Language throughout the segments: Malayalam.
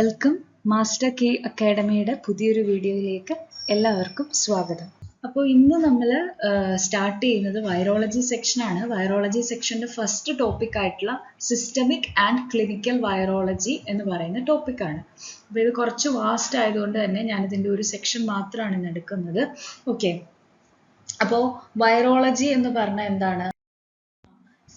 വെൽക്കം മാസ്റ്റർ കെ അക്കാഡമിയുടെ പുതിയൊരു വീഡിയോയിലേക്ക് എല്ലാവർക്കും സ്വാഗതം. അപ്പോൾ ഇന്ന് നമ്മൾ സ്റ്റാർട്ട് ചെയ്യുന്നത് വൈറോളജി സെക്ഷനാണ്. വൈറോളജി സെക്ഷൻ്റെ ഫസ്റ്റ് ടോപ്പിക് ആയിട്ടുള്ള സിസ്റ്റമിക് ആൻഡ് ക്ലിനിക്കൽ വൈറോളജി എന്ന് പറയുന്ന ടോപ്പിക്കാണ്. അപ്പോൾ ഇത് കുറച്ച് വാസ്റ്റ് ആയതുകൊണ്ട് തന്നെ ഞാനിതിൻ്റെ ഒരു സെക്ഷൻ മാത്രമാണ് ഇന്ന് എടുക്കുന്നത്. ഓക്കെ, അപ്പോൾ വൈറോളജി എന്ന് പറഞ്ഞാൽ എന്താണ്?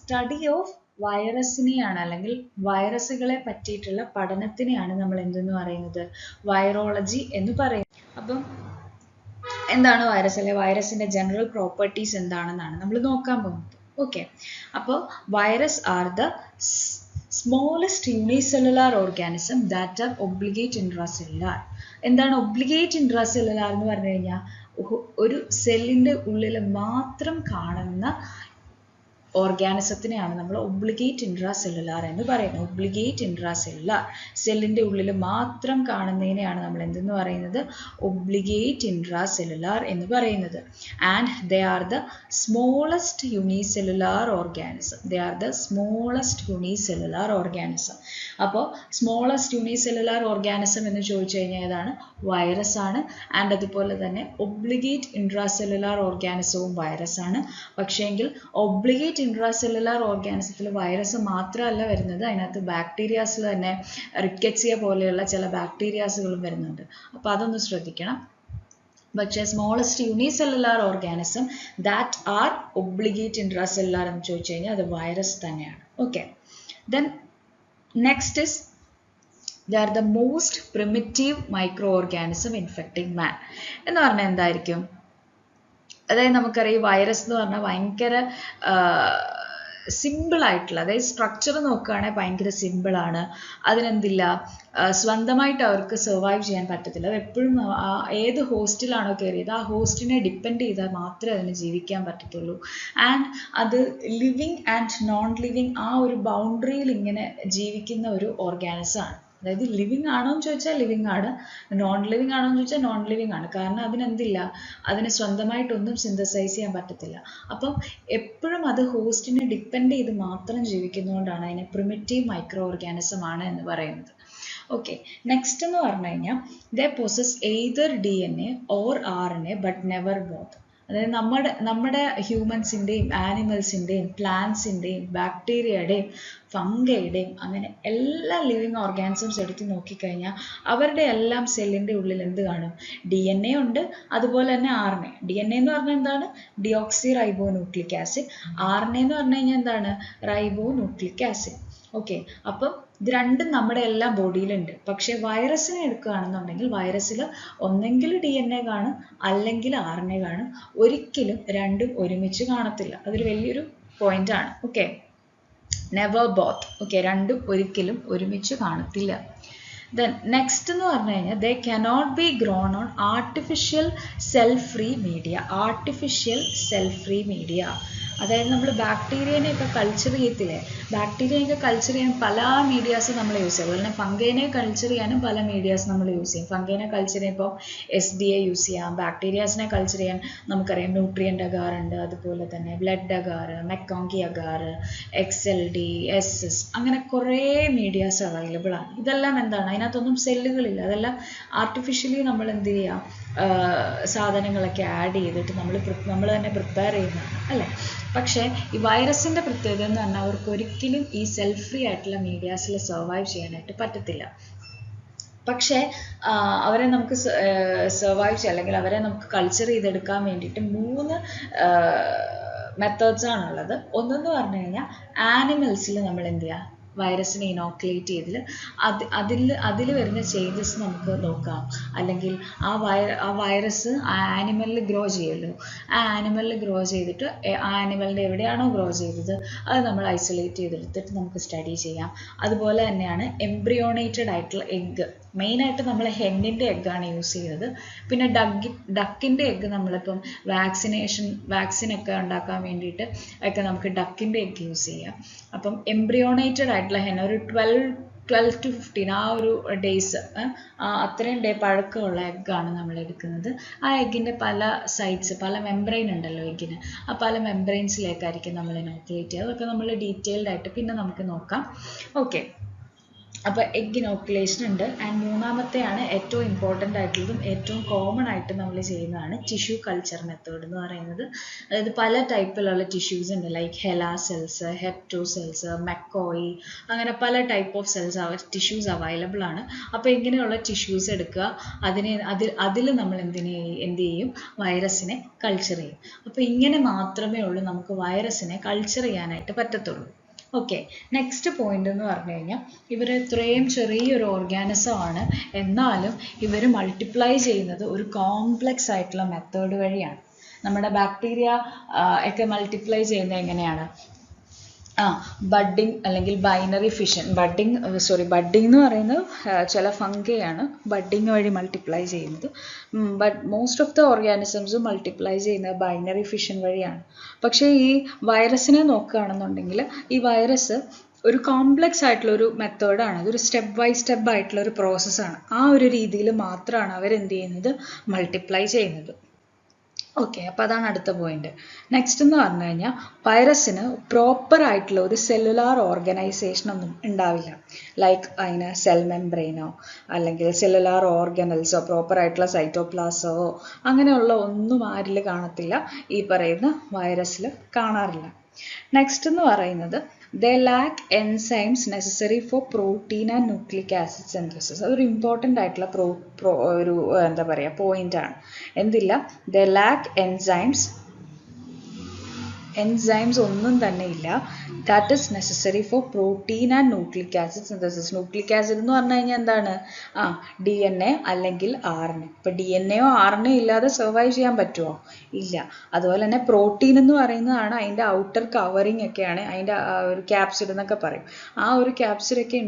സ്റ്റഡി ഓഫ് വൈറസിനെയാണ് അല്ലെങ്കിൽ വൈറസുകളെ പറ്റിയിട്ടുള്ള പഠനത്തിനെയാണ് നമ്മൾ എന്തെന്ന് പറയുന്നത്? വൈറോളജി എന്ന് പറയുന്നത്. അപ്പം എന്താണ് വൈറസ്, അല്ലെ വൈറസിന്റെ ജനറൽ പ്രോപ്പർട്ടീസ് എന്താണെന്നാണ് നമ്മൾ നോക്കാൻ പോകുന്നത്. ഓക്കെ, അപ്പോൾ virus are the smallest unicellular organism that are obligate intracellular. എന്താണ് ഒബ്ലിഗേറ്റ് ഇൻട്രാസെല്ലുലാർ എന്ന് പറഞ്ഞു കഴിഞ്ഞാൽ ഒരു സെല്ലിന്റെ ഉള്ളിൽ മാത്രം കാണുന്ന ഓർഗാനിസത്തിനെയാണ് നമ്മൾ ഒബ്ലിഗേറ്റ് ഇൻട്രാസെല്ലുലാർ എന്ന് പറയുന്നത്. ഒബ്ലിഗേറ്റ് ഇൻട്രാസെല്ലുലാർ, സെല്ലിൻ്റെ ഉള്ളിൽ മാത്രം കാണുന്നതിനെയാണ് നമ്മൾ എന്തെന്ന് പറയുന്നത്? ഒബ്ലിഗേറ്റ് ഇൻട്രാസെല്ലുലാർ എന്ന് പറയുന്നത്. And they are the smallest unicellular organism. They are the smallest unicellular organism. അപ്പോൾ സ്മോളസ്റ്റ് യൂണിസെല്ലുലാർ ഓർഗാനിസം എന്ന് ചോദിച്ചു കഴിഞ്ഞാൽ ഏതാണ്? വൈറസ് ആണ്. ആൻഡ് അതുപോലെ തന്നെ ഒബ്ലിഗേറ്റ് ഇൻട്രാസെല്ലുലാർ ഓർഗാനിസവും വൈറസ് ആണ്. പക്ഷേങ്കിൽ ഒബ്ലിഗേറ്റ് ഇൻട്രാസെല്ലുലാർ ഓർഗാനിസത്തിൽ വൈറസ് മാത്രമല്ല വരുന്നത്, അതിനകത്ത് ബാക്ടീരിയാസിൽ തന്നെ റിക്കറ്റ്സിയ പോലെയുള്ള ചില ബാക്ടീരിയാസുകളും വരുന്നുണ്ട്. അപ്പോൾ അതൊന്ന് ശ്രദ്ധിക്കണം. പക്ഷേ smallest unicellular organism that are obligate intracellular എന്ന് ചോദിച്ചു കഴിഞ്ഞാൽ അത് വൈറസ് തന്നെയാണ്. Okay, then next is they are the most primitive microorganism infecting man. എന്ന് പറഞ്ഞാൽ എന്തായിരിക്കും? അതായത് നമുക്കറിയാം വൈറസ് എന്ന് പറഞ്ഞാൽ ഭയങ്കര സിമ്പിൾ ആയിട്ടുള്ള, അതായത് സ്ട്രക്ചർ നോക്കുകയാണെങ്കിൽ ഭയങ്കര സിമ്പിളാണ്. അതിനെന്തില്ല, സ്വന്തമായിട്ട് അവർക്ക് സർവൈവ് ചെയ്യാൻ പറ്റത്തില്ല. അത് എപ്പോഴും ഏത് ഹോസ്റ്റിലാണോ കയറിയത് ആ ഹോസ്റ്റിനെ ഡിപ്പെൻഡ് ചെയ്താൽ മാത്രമേ അതിന് ജീവിക്കാൻ പറ്റത്തുള്ളൂ. ആൻഡ് അത് ലിവിങ് ആൻഡ് നോൺ ലിവിങ് ആ ഒരു ബൗണ്ടറിയിൽ ഇങ്ങനെ ജീവിക്കുന്ന ഒരു ഓർഗാനിസമാണ്. അതായത് ലിവിങ് ആണോ എന്ന് ചോദിച്ചാൽ ലിവിങ് ആണ്, നോൺ ലിവിങ് ആണോ എന്ന് ചോദിച്ചാൽ നോൺ ലിവിങ് ആണ്. കാരണം അതിനെന്തില്ല, അതിന് സ്വന്തമായിട്ടൊന്നും സിന്തസൈസ് ചെയ്യാൻ പറ്റത്തില്ല. അപ്പം എപ്പോഴും അത് ഹോസ്റ്റിനെ ഡിപ്പെൻഡ് ചെയ്ത് മാത്രം ജീവിക്കുന്നതുകൊണ്ടാണ് അതിനെ പ്രിമിറ്റീവ് മൈക്രോ ഓർഗാനിസം ആണ് എന്ന് പറയുന്നത്. ഓക്കെ, നെക്സ്റ്റ് എന്ന് പറഞ്ഞു കഴിഞ്ഞാൽ they possess either DNA or RNA but never both. അതായത് നമ്മുടെ ഹ്യൂമൻസിൻ്റെയും ആനിമൽസിൻ്റെയും പ്ലാന്റ്സിൻ്റെയും ബാക്ടീരിയയുടെയും ഫംഗയുടെയും അങ്ങനെ എല്ലാ ലിവിങ് ഓർഗാനിസംസ് എടുത്ത് നോക്കിക്കഴിഞ്ഞാൽ അവരുടെ എല്ലാം സെല്ലിൻ്റെ ഉള്ളിൽ എന്ത് കാണും? DNA ഉണ്ട്, അതുപോലെ തന്നെ RNA. DNA എന്ന് പറഞ്ഞാൽ എന്താണ്? Deoxy റൈബോ nucleic acid. RNA എന്ന് പറഞ്ഞു കഴിഞ്ഞാൽ എന്താണ്? റൈബോ ന്യൂക്ലിക് ആസിഡ്. ഓക്കെ, അപ്പം ഇത് രണ്ടും നമ്മുടെ എല്ലാ ബോഡിയിലുണ്ട്. പക്ഷേ വൈറസിനെ എടുക്കുകയാണെന്നുണ്ടെങ്കിൽ വൈറസിൽ ഒന്നെങ്കിൽ DNA കാണും അല്ലെങ്കിൽ RNA കാണും. ഒരിക്കലും രണ്ടും ഒരുമിച്ച് കാണത്തില്ല. അതൊരു വലിയൊരു പോയിന്റാണ്. Okay, never both. ഓക്കെ, രണ്ടും ഒരിക്കലും ഒരുമിച്ച് കാണത്തില്ല. ദെൻ നെക്സ്റ്റ് എന്ന് പറഞ്ഞു കഴിഞ്ഞാൽ they cannot be grown on artificial cell free media. Artificial cell free media അതായത് നമ്മൾ ബാക്ടീരിയനെയൊക്കെ കൾച്ചർ ചെയ്യത്തില്ലേ, ബാക്ടീരിയയൊക്കെ കൾച്ചർ ചെയ്യാൻ പല മീഡിയാസ് നമ്മൾ യൂസ് ചെയ്യും. അതുപോലെ തന്നെ ഫംഗൈനെ കൾച്ചർ ചെയ്യാനും പല മീഡിയാസ് നമ്മൾ യൂസ് ചെയ്യും. ഫംഗൈനെ കൾച്ചർ ചെയ്യുമ്പോൾ SDA യൂസ് ചെയ്യാം. ബാക്ടീരിയാസിനെ കൾച്ചർ ചെയ്യാൻ നമുക്കറിയാം ന്യൂട്രിയൻ്റ് അഗാർ ഉണ്ട്, അതുപോലെ തന്നെ blood agar, MacConkey agar, XLD, SS അങ്ങനെ കുറേ മീഡിയാസ് അവൈലബിൾ ആണ്. ഇതെല്ലാം എന്താണ്? അതിനകത്തൊന്നും സെല്ലുകളില്ല. അതെല്ലാം ആർട്ടിഫിഷ്യലി നമ്മൾ എന്ത് ചെയ്യാം, സാധനങ്ങളൊക്കെ ആഡ് ചെയ്തിട്ട് നമ്മൾ തന്നെ പ്രിപ്പയർ ചെയ്യുന്നതാണ് അല്ലേ. പക്ഷേ ഈ വൈറസിൻ്റെ പ്രത്യേകത എന്ന് പറഞ്ഞാൽ അവർക്ക് ഒരിക്കലും ഈ സെൽഫ് ഫ്രീ ആയിട്ടുള്ള മീഡിയാസിൽ സർവൈവ് ചെയ്യാനായിട്ട് പറ്റത്തില്ല. പക്ഷേ അവരെ നമുക്ക് സർവൈവ് ചെയ്യാം അല്ലെങ്കിൽ അവരെ നമുക്ക് കൾച്ചർ ചെയ്തെടുക്കാൻ വേണ്ടിയിട്ട് 3 മെത്തേഡ്സ് ആണുള്ളത്. ഒന്നെന്ന് പറഞ്ഞു കഴിഞ്ഞാൽ ആനിമൽസിൽ നമ്മൾ എന്ത് ചെയ്യുക, വൈറസിനെ ഇനോക്കുലേറ്റ് ചെയ്തിൽ അതിൽ വരുന്ന ചേഞ്ചസ് നമുക്ക് നോക്കാം. അല്ലെങ്കിൽ ആ വൈറസ് ആ ആനിമലിൽ ഗ്രോ ചെയ്യുമല്ലോ, ആ ആനിമലിൽ ഗ്രോ ചെയ്തിട്ട് ആ ആനിമലിൻ്റെ എവിടെയാണോ ഗ്രോ ചെയ്തത് അത് നമ്മൾ ഐസൊലേറ്റ് ചെയ്തെടുത്തിട്ട് നമുക്ക് സ്റ്റഡി ചെയ്യാം. അതുപോലെ തന്നെയാണ് എംബ്രിയോണേറ്റഡ് ആയിട്ടുള്ള എഗ്ഗ്. മെയിനായിട്ട് നമ്മൾ ഹെന്നിൻ്റെ എഗ്ഗാണ് യൂസ് ചെയ്യുന്നത്. പിന്നെ ഡക്കിൻ്റെ എഗ്ഗ് നമ്മളിപ്പം വാക്സിനൊക്കെ ഉണ്ടാക്കാൻ വേണ്ടിയിട്ട് ഒക്കെ നമുക്ക് ഡക്കിൻ്റെ എഗ്ഗ് യൂസ് ചെയ്യാം. അപ്പം എംബ്രിയോണേറ്റഡ് ആയിട്ടുള്ള ഹെൻ ഒരു 12 to 15 ആ ഒരു ഡേയ്സ്, അത്രയും ഡേ പഴക്കമുള്ള എഗ്ഗാണ് നമ്മൾ എടുക്കുന്നത്. ആ എഗ്ഗിൻ്റെ പല സൈഡ്സ്, പല മെംബ്രെയിൻ ഉണ്ടല്ലോ എഗ്ഗിന്, ആ പല മെംബ്രെയിൻസിലേക്കായിരിക്കും നമ്മൾ ഇനോക്കുലേറ്റ് ചെയ്യുക. അതൊക്കെ നമ്മൾ ഡീറ്റെയിൽഡ് ആയിട്ട് പിന്നെ നമുക്ക് നോക്കാം. ഓക്കെ, അപ്പോൾ എഗ് ഇനോക്കുലേഷൻ ഉണ്ട്. ആൻഡ് മൂന്നാമത്തെയാണ് ഏറ്റവും ഇമ്പോർട്ടൻ്റ് ആയിട്ടുള്ളതും ഏറ്റവും കോമൺ ആയിട്ട് നമ്മൾ ചെയ്യുന്നതാണ് ടിഷ്യൂ കൾച്ചർ മെത്തേഡ് എന്ന് പറയുന്നത്. അതായത് പല ടൈപ്പിലുള്ള ടിഷ്യൂസ് ഉണ്ട്, ലൈക്ക് ഹെലാ സെൽസ്, ഹെപ്റ്റോ സെൽസ്, മെക്കോയി, അങ്ങനെ പല type of cells tissues available ആണ്. അപ്പോൾ ഇങ്ങനെയുള്ള ടിഷ്യൂസ് എടുക്കുക, അതിൽ നമ്മൾ എന്ത് ചെയ്യും, വൈറസിനെ കൾച്ചർ ചെയ്യും. അപ്പോൾ ഇങ്ങനെ മാത്രമേ ഉള്ളൂ നമുക്ക് വൈറസിനെ കൾച്ചർ ചെയ്യാനായിട്ട് പറ്റത്തുള്ളൂ. ഓക്കെ, നെക്സ്റ്റ് പോയിന്റ് എന്ന് പറഞ്ഞു കഴിഞ്ഞാൽ ഇവർ ഇത്രയും ചെറിയൊരു ഓർഗാനിസം ആണ്, എന്നാലും ഇവർ മൾട്ടിപ്ലൈ ചെയ്യുന്നത് ഒരു കോംപ്ലക്സ് ആയിട്ടുള്ള മെത്തേഡ് വഴിയാണ്. നമ്മുടെ ബാക്ടീരിയ ഒക്കെ മൾട്ടിപ്ലൈ ചെയ്യുന്നത് എങ്ങനെയാണ്? ബഡ്ഡിങ് അല്ലെങ്കിൽ ബൈനറി ഫിഷൻ. ബഡ്ഡിങ് എന്ന് പറയുന്നത് ചില ഫംഗയാണ് ബഡ്ഡിങ് വഴി മൾട്ടിപ്ലൈ ചെയ്യുന്നത്. But most of the organisms multiply ചെയ്യുന്നത് ബൈനറി ഫിഷൻ വഴിയാണ്. പക്ഷേ ഈ വൈറസിനെ നോക്കുകയാണെന്നുണ്ടെങ്കിൽ ഈ വൈറസ് ഒരു കോംപ്ലക്സ് ആയിട്ടുള്ള ഒരു മെത്തേഡാണ്, അതൊരു സ്റ്റെപ്പ് ബൈ സ്റ്റെപ്പ് ആയിട്ടുള്ള ഒരു പ്രോസസ്സാണ്. ആ ഒരു രീതിയിൽ മാത്രമാണ് അവരെന്ത് ചെയ്യുന്നത്, മൾട്ടിപ്ലൈ ചെയ്യുന്നത്. ഓക്കെ, അപ്പോൾ അതാണ് അടുത്ത പോയിന്റ്. നെക്സ്റ്റ് എന്ന് പറഞ്ഞു കഴിഞ്ഞാൽ വൈറസിന് പ്രോപ്പർ ആയിട്ടുള്ള ഒരു സെല്ലുലാർ ഓർഗനൈസേഷൻ ഒന്നും ഉണ്ടാവില്ല. ലൈക്ക് അതിന് സെൽ മെംബ്രെയിനോ അല്ലെങ്കിൽ സെല്ലുലാർ ഓർഗനൽസോ പ്രോപ്പർ ആയിട്ടുള്ള സൈറ്റോപ്ലാസോ അങ്ങനെയുള്ള ഒന്നും ആരിൽ കാണത്തില്ല, ഈ പറയുന്ന വൈറസിൽ കാണാറില്ല. നെക്സ്റ്റ് എന്ന് പറയുന്നത് they lack enzymes necessary for protein and nucleic acid synthesis. അതൊരു ഇമ്പോർട്ടൻ്റ് ആയിട്ടുള്ള ഒരു എന്താ പറയുക പോയിന്റ് ആണ്. എന്തില്ല, they lack enzymes ഒന്നും തന്നെ ഇല്ല that is necessary for protein and nucleic acid synthesis. nucleic acid എന്ന് പറഞ്ഞു കഴിഞ്ഞാൽ എന്താണ്? DNA അല്ലെങ്കിൽ RNA. ഇപ്പോൾ DNAയോ RNA ഇല്ലാതെ സർവൈവ് ചെയ്യാൻ പറ്റുമോ? ഇല്ല. അതുപോലെ തന്നെ പ്രോട്ടീൻ എന്ന് പറയുന്നതാണ് അതിൻ്റെ ഔട്ടർ കവറിങ് ഒക്കെയാണ്, അതിൻ്റെ ഒരു ക്യാപ്സിഡ് എന്നൊക്കെ പറയും. ആ ഒരു ക്യാപ്സിഡൊക്കെ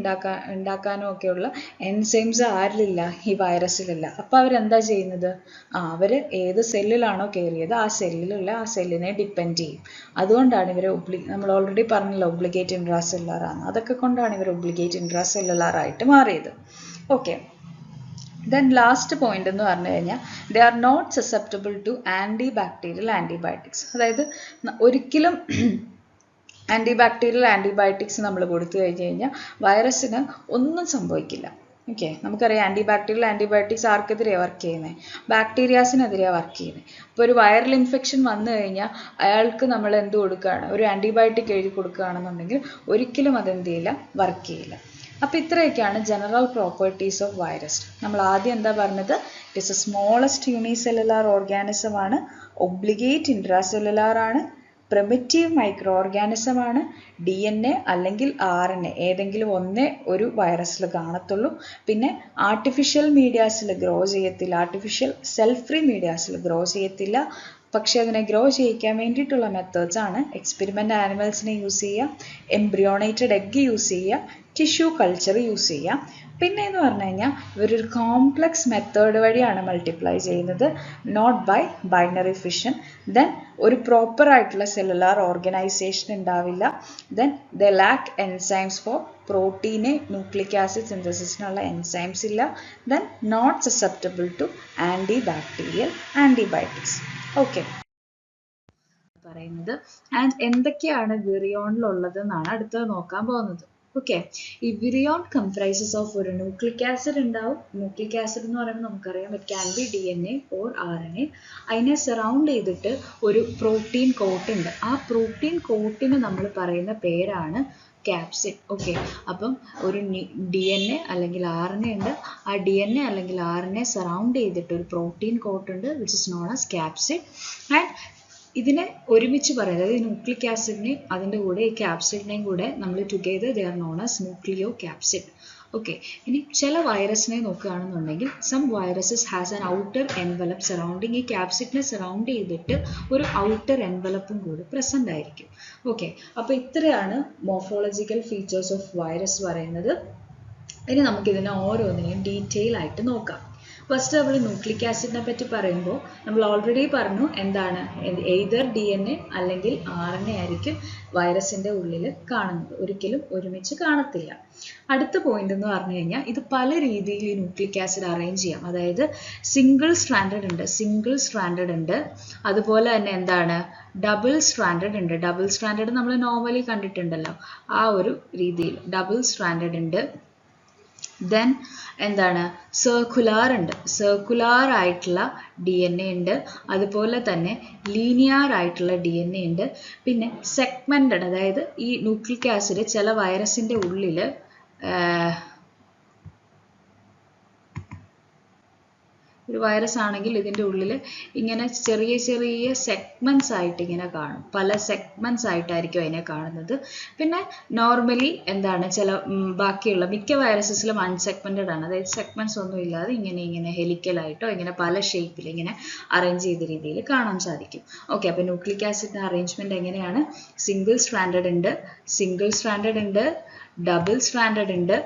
ഉണ്ടാക്കാനും ഒക്കെയുള്ള എൻസൈംസ് ആരിലില്ല, ഈ വൈറസിലില്ല. അപ്പോൾ അവരെന്താ ചെയ്യുന്നത്? അവർ ഏത് സെല്ലിലാണോ കയറിയത് ആ സെല്ലിനെ ഡിപ്പെൻഡ് ചെയ്യും. അതുകൊണ്ടാണ് ഇവർ നമ്മൾ ഓൾറെഡി പറഞ്ഞല്ലോ ഒബ്ലിഗേറ്റ് ഇൻട്രാസെല്ലുലാർ ആണ്, അതൊക്കെ കൊണ്ടാണ് ഇവർ ഒബ്ലിഗേറ്റ് ഇൻട്രാസെല്ലുലാർ ആയിട്ട് മാറിയത്. ഓക്കെ, ദെൻ ലാസ്റ്റ് പോയിന്റ് എന്ന് പറഞ്ഞു കഴിഞ്ഞാൽ they are not susceptible to antibacterial antibiotics. അതായത് ഒരിക്കലും ആൻറ്റിബാക്ടീരിയൽ ആൻറ്റിബയോട്ടിക്സ് നമ്മൾ കൊടുത്തു കഴിഞ്ഞാൽ വൈറസിന് ഒന്നും സംഭവിക്കില്ല. ഓക്കെ, നമുക്കറിയാം ആൻറ്റിബാക്ടീരിയൽ ആൻറ്റിബയോട്ടിക്സ് ആർക്കെതിരെയാണ് വർക്ക് ചെയ്യുന്നത്? ബാക്ടീരിയാസിനെതിരെയാണ് വർക്ക് ചെയ്യുന്നത്. ഇപ്പോൾ ഒരു വൈറൽ ഇൻഫെക്ഷൻ വന്നു കഴിഞ്ഞാൽ അയാൾക്ക് നമ്മൾ എന്ത് കൊടുക്കുകയാണ്, ഒരു ആൻറ്റിബയോട്ടിക് എഴുതി കൊടുക്കുകയാണെന്നുണ്ടെങ്കിൽ ഒരിക്കലും അതെന്ത് ചെയ്യില്ല, വർക്ക് ചെയ്യില്ല. അപ്പോൾ ഇത്രയൊക്കെയാണ് ജനറൽ പ്രോപ്പർട്ടീസ് ഓഫ് വൈറസ്. നമ്മൾ ആദ്യം എന്താ പറഞ്ഞത്? It is A smallest unicellular organism ആണ്, ഒബ്ലിഗേറ്റ് ഇൻട്രാസെല്ലുലാർ ആണ്, പ്രിമിറ്റീവ് മൈക്രോ ഓർഗാനിസം ആണ്, DNA അല്ലെങ്കിൽ RNA ഏതെങ്കിലും ഒന്നേ ഒരു വൈറസിൽ കാണത്തുള്ളൂ. പിന്നെ ആർട്ടിഫിഷ്യൽ മീഡിയാസിൽ ഗ്രോ ചെയ്യത്തില്ല, ആർട്ടിഫിഷ്യൽ സെൽ ഫ്രീ മീഡിയാസിൽ ഗ്രോ ചെയ്യത്തില്ല. പക്ഷേ അതിനെ ഗ്രോ ചെയ്യിക്കാൻ വേണ്ടിയിട്ടുള്ള മെത്തേഡ്സ് ആണ് എക്സ്പെരിമെൻ്റ് ആനിമൽസിനെ യൂസ് ചെയ്യുക, എംബ്രിയോണേറ്റഡ് എഗ്ഗ് യൂസ് ചെയ്യുക, ടിഷ്യൂ കൾച്ചർ യൂസ് ചെയ്യാം. പിന്നെ എന്ന് പറഞ്ഞു കഴിഞ്ഞാൽ ഇവരൊരു കോംപ്ലക്സ് മെത്തേഡ് വഴിയാണ് മൾട്ടിപ്ലൈ ചെയ്യുന്നത്, not by binary fission. Then ഒരു പ്രോപ്പർ ആയിട്ടുള്ള സെല്ലുലാർ ഓർഗനൈസേഷൻ ഉണ്ടാവില്ല. Then the lack enzymes for പ്രോട്ടീനെ ന്യൂക്ലിക് ആസിഡ് സിന്തസിസിനുള്ള എൻസൈംസ് ഇല്ല. Then not susceptible to antibacterial antibiotics. Okay, പറയുന്നത് ആൻഡ് എന്തൊക്കെയാണ് വിറിയോണിലുള്ളത് എന്നാണ് അടുത്തത് നോക്കാൻ പോകുന്നത്. ഓക്കെ, ഈ വിറിയോൺ കംപ്രൈസസ് ഓഫ് ഒരു ന്യൂക്ലിക് ആസിഡ് ഉണ്ടാവും. ന്യൂക്ലിക് ആസിഡ് എന്ന് പറയുമ്പോൾ നമുക്കറിയാം it can be DNA or RNA. അതിനെ സറൗണ്ട് ചെയ്തിട്ട് ഒരു പ്രോട്ടീൻ കോട്ട് ഉണ്ട്. ആ പ്രോട്ടീൻ കോട്ടിന് നമ്മൾ പറയുന്ന പേരാണ് ക്യാപ്സിഡ്. ഓക്കെ, അപ്പം ഒരു DNA അല്ലെങ്കിൽ RNA ഉണ്ട്. ആ DNA അല്ലെങ്കിൽ RNA സറൗണ്ട് ചെയ്തിട്ട് ഒരു പ്രോട്ടീൻ കോട്ട് ഉണ്ട്, which is known as capsid. And ഇതിനെ ഒരുമിച്ച് പറയാം, അതായത് ന്യൂക്ലിക് ആസിഡിനെയും അതിൻ്റെ കൂടെ ഈ ക്യാപ്സിഡിനെയും കൂടെ നമ്മൾ together they are known as nucleocapsid. Okay, ഇനി ചില വൈറസിനെ നോക്കുകയാണെന്നുണ്ടെങ്കിൽ some viruses has an outer envelope surrounding. ഈ ക്യാപ്സിഡിനെ സറൗണ്ട് ചെയ്തിട്ട് ഒരു ഔട്ടർ എൻവലപ്പും കൂടി പ്രസൻ്റ് ആയിരിക്കും. ഓക്കെ, അപ്പോൾ ഇത്രയാണ് മോർഫോളജിക്കൽ ഫീച്ചേഴ്സ് ഓഫ് വൈറസ് പറയുന്നത്. ഇനി നമുക്കിതിനെ ഓരോന്നിനെയും ഡീറ്റെയിൽ ആയിട്ട് നോക്കാം. ഫസ്റ്റ് നമ്മൾ ന്യൂക്ലിക് ആസിഡിനെ പറ്റി പറയുമ്പോൾ നമ്മൾ ഓൾറെഡി പറഞ്ഞു എന്താണ്, എയ്തർ DNA അല്ലെങ്കിൽ RNA ആയിരിക്കും വൈറസിൻ്റെ ഉള്ളിൽ കാണുന്നത്, ഒരിക്കലും ഒരുമിച്ച് കാണത്തില്ല. അടുത്ത പോയിന്റ് എന്ന് പറഞ്ഞു കഴിഞ്ഞാൽ ഇത് പല രീതിയിൽ ഈ ന്യൂക്ലിക് ആസിഡ് അറേഞ്ച് ചെയ്യാം. അതായത് സിംഗിൾ സ്ട്രാൻഡഡ് ഉണ്ട്, അതുപോലെ തന്നെ എന്താണ് ഡബിൾ സ്ട്രാൻഡഡ് ഉണ്ട്. ഡബിൾ സ്ട്രാൻഡഡ് നമ്മൾ നോർമലി കണ്ടിട്ടുണ്ടല്ലോ, ആ ഒരു രീതിയിൽ ഡബിൾ സ്ട്രാൻഡഡ് ഉണ്ട്. ദെൻ എന്താണ് സർക്കുലാർ ഉണ്ട്, സർക്കുലാർ ആയിട്ടുള്ള DNA ഉണ്ട്, അതുപോലെ തന്നെ ലീനിയർ ആയിട്ടുള്ള DNA ഉണ്ട്, പിന്നെ സെഗ്മെന്റഡ്, അതായത് ഈ ന്യൂക്ലിക് ആസിഡ് ചില വൈറസിന്റെ ഉള്ളിൽ ഒരു വൈറസ് ആണെങ്കിൽ ഇതിൻ്റെ ഉള്ളിൽ ഇങ്ങനെ ചെറിയ ചെറിയ സെഗ്മെന്റ്സ് ആയിട്ട് ഇങ്ങനെ കാണും, പല സെഗ്മെന്റ്സ് ആയിട്ടായിരിക്കും അതിനെ കാണുന്നത്. പിന്നെ നോർമലി എന്താണ് ചില ബാക്കിയുള്ള മിക്ക വൈറസസിലും അൺസെഗ്മെന്റഡ് ആണ്, അതായത് സെഗ്മെന്റ്സ് ഒന്നും ഇല്ലാതെ ഇങ്ങനെ ഇങ്ങനെ ഹെലിക്കലായിട്ടോ ഇങ്ങനെ പല ഷേപ്പിൽ ഇങ്ങനെ അറേഞ്ച് ചെയ്ത രീതിയിൽ കാണാൻ സാധിക്കും. ഓക്കെ, അപ്പോൾ ന്യൂക്ലിക് ആസിഡിന്റെ അറേഞ്ച്മെന്റ് എങ്ങനെയാണ്? സിംഗിൾ സ്ട്രാൻഡഡ് ഉണ്ട്, സിംഗിൾ സ്ട്രാൻഡഡ് ഉണ്ട്, ഡബിൾ സ്ട്രാൻഡഡ് ഉണ്ട്,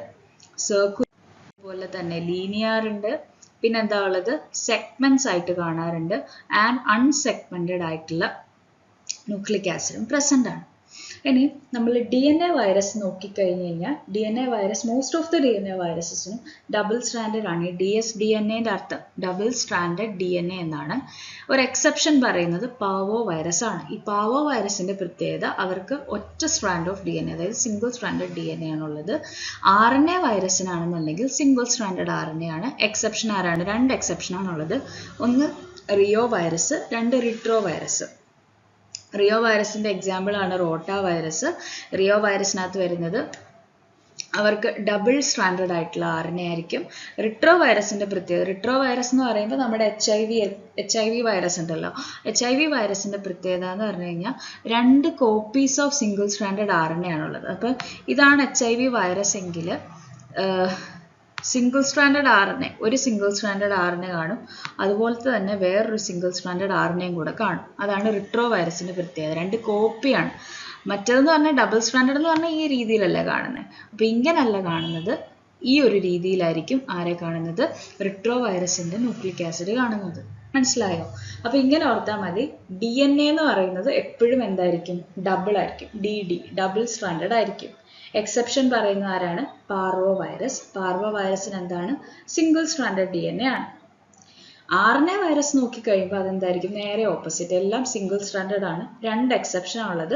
സർക്കുലർ പോലെ തന്നെ ലീനിയർ ഉണ്ട്, പിന്നെന്താ ഉള്ളത്? സെഗ്മെന്റ്സ് ആയിട്ട് കാണാറുണ്ട്, ആൻഡ് അൺസെഗ്മെന്റഡ് ആയിട്ടുള്ള ന്യൂക്ലിക് ആസിഡും പ്രസന്റ് ആണ്. ഇനി നമ്മൾ DNA വൈറസ് നോക്കിക്കഴിഞ്ഞ് കഴിഞ്ഞാൽ DNA virus, most of the DNA വൈറസസിനും ഡബിൾ സ്ട്രാൻഡഡ് ആണ്. ഈ dsDNAന്റെ അർത്ഥം ഡബിൾ സ്ട്രാൻഡഡ് DNA എന്നാണ്. ഒരു എക്സെപ്ഷൻ പറയുന്നത് പാവോ വൈറസ് ആണ്. ഈ പാവോ വൈറസിന്റെ പ്രത്യേകത അവർക്ക് ഒറ്റ സ്ട്രാൻഡ് ഓഫ് DNA, അതായത് സിംഗിൾ സ്ട്രാൻഡഡ് DNA ആണുള്ളത്. RNA വൈറസിനാണെന്നുണ്ടെങ്കിൽ സിംഗിൾ സ്ട്രാൻഡഡ് RNA ആണ്. എക്സെപ്ഷൻ ആരാണ്? രണ്ട് എക്സെപ്ഷൻ ആണുള്ളത്. ഒന്ന് റിയോ വൈറസ്, രണ്ട് റിട്രോ വൈറസ്. റിയോ വൈറസിന്റെ എക്സാമ്പിൾ ആണ് റോട്ട വൈറസ്. റിയോ വൈറസിനകത്ത് വരുന്നത് അവർക്ക് ഡബിൾ സ്ട്രാൻഡഡ് ആയിട്ടുള്ള RNA ആയിരിക്കും. റിട്രോ വൈറസിന്റെ പ്രത്യേകത, റിട്രോ വൈറസ് എന്ന് പറയുമ്പോൾ നമ്മുടെ HIV വൈറസ് ഉണ്ടല്ലോ, HIV വൈറസിന്റെ പ്രത്യേകത എന്ന് പറഞ്ഞു കഴിഞ്ഞാൽ രണ്ട് copies of single stranded RNA ആണുള്ളത്. അപ്പം ഇതാണ് HIV വൈറസ് എങ്കിൽ സിംഗിൾ സ്ട്രാൻഡഡ് RNA, ഒരു സിംഗിൾ സ്ട്രാൻഡഡ് RNA കാണും, അതുപോലത്തെ തന്നെ വേറൊരു സിംഗിൾ സ്ട്രാൻഡഡ് RNAയും കൂടെ കാണും. അതാണ് റിട്രോ വൈറസിന്റെ പ്രത്യേകത, രണ്ട് കോപ്പിയാണ്. മറ്റേതെന്ന് പറഞ്ഞാൽ ഡബിൾ സ്ട്രാൻഡഡ് എന്ന് പറഞ്ഞാൽ ഈ രീതിയിലല്ല കാണുന്നത്. അപ്പം ഇങ്ങനല്ല കാണുന്നത്, ഈ ഒരു രീതിയിലായിരിക്കും ആരെ കാണുന്നത്? റിട്രോ വൈറസിന്റെ ന്യൂക്ലിക് ആസിഡ് കാണുന്നത്. മനസ്സിലായോ? അപ്പൊ ഇങ്ങനെ ഓർത്താൽ മതി, DNA എന്ന് പറയുന്നത് എപ്പോഴും എന്തായിരിക്കും? ഡബിൾ ആയിരിക്കും, ഡബിൾ സ്ട്രാൻഡഡ് ആയിരിക്കും. എക്സെപ്ഷൻ പറയുന്ന ആരാണ്? Parvo virus. പാർവോ വൈറസിന് എന്താണ്? സിംഗിൾ സ്ട്രാൻഡഡ് DNA ആണ്. RNA വൈറസ് നോക്കിക്കഴിയുമ്പോൾ അതെന്തായിരിക്കും? നേരെ ഓപ്പോസിറ്റ്, എല്ലാം സിംഗിൾ സ്ട്രാൻഡഡ് ആണ്. രണ്ട് എക്സെപ്ഷൻ ഉള്ളത്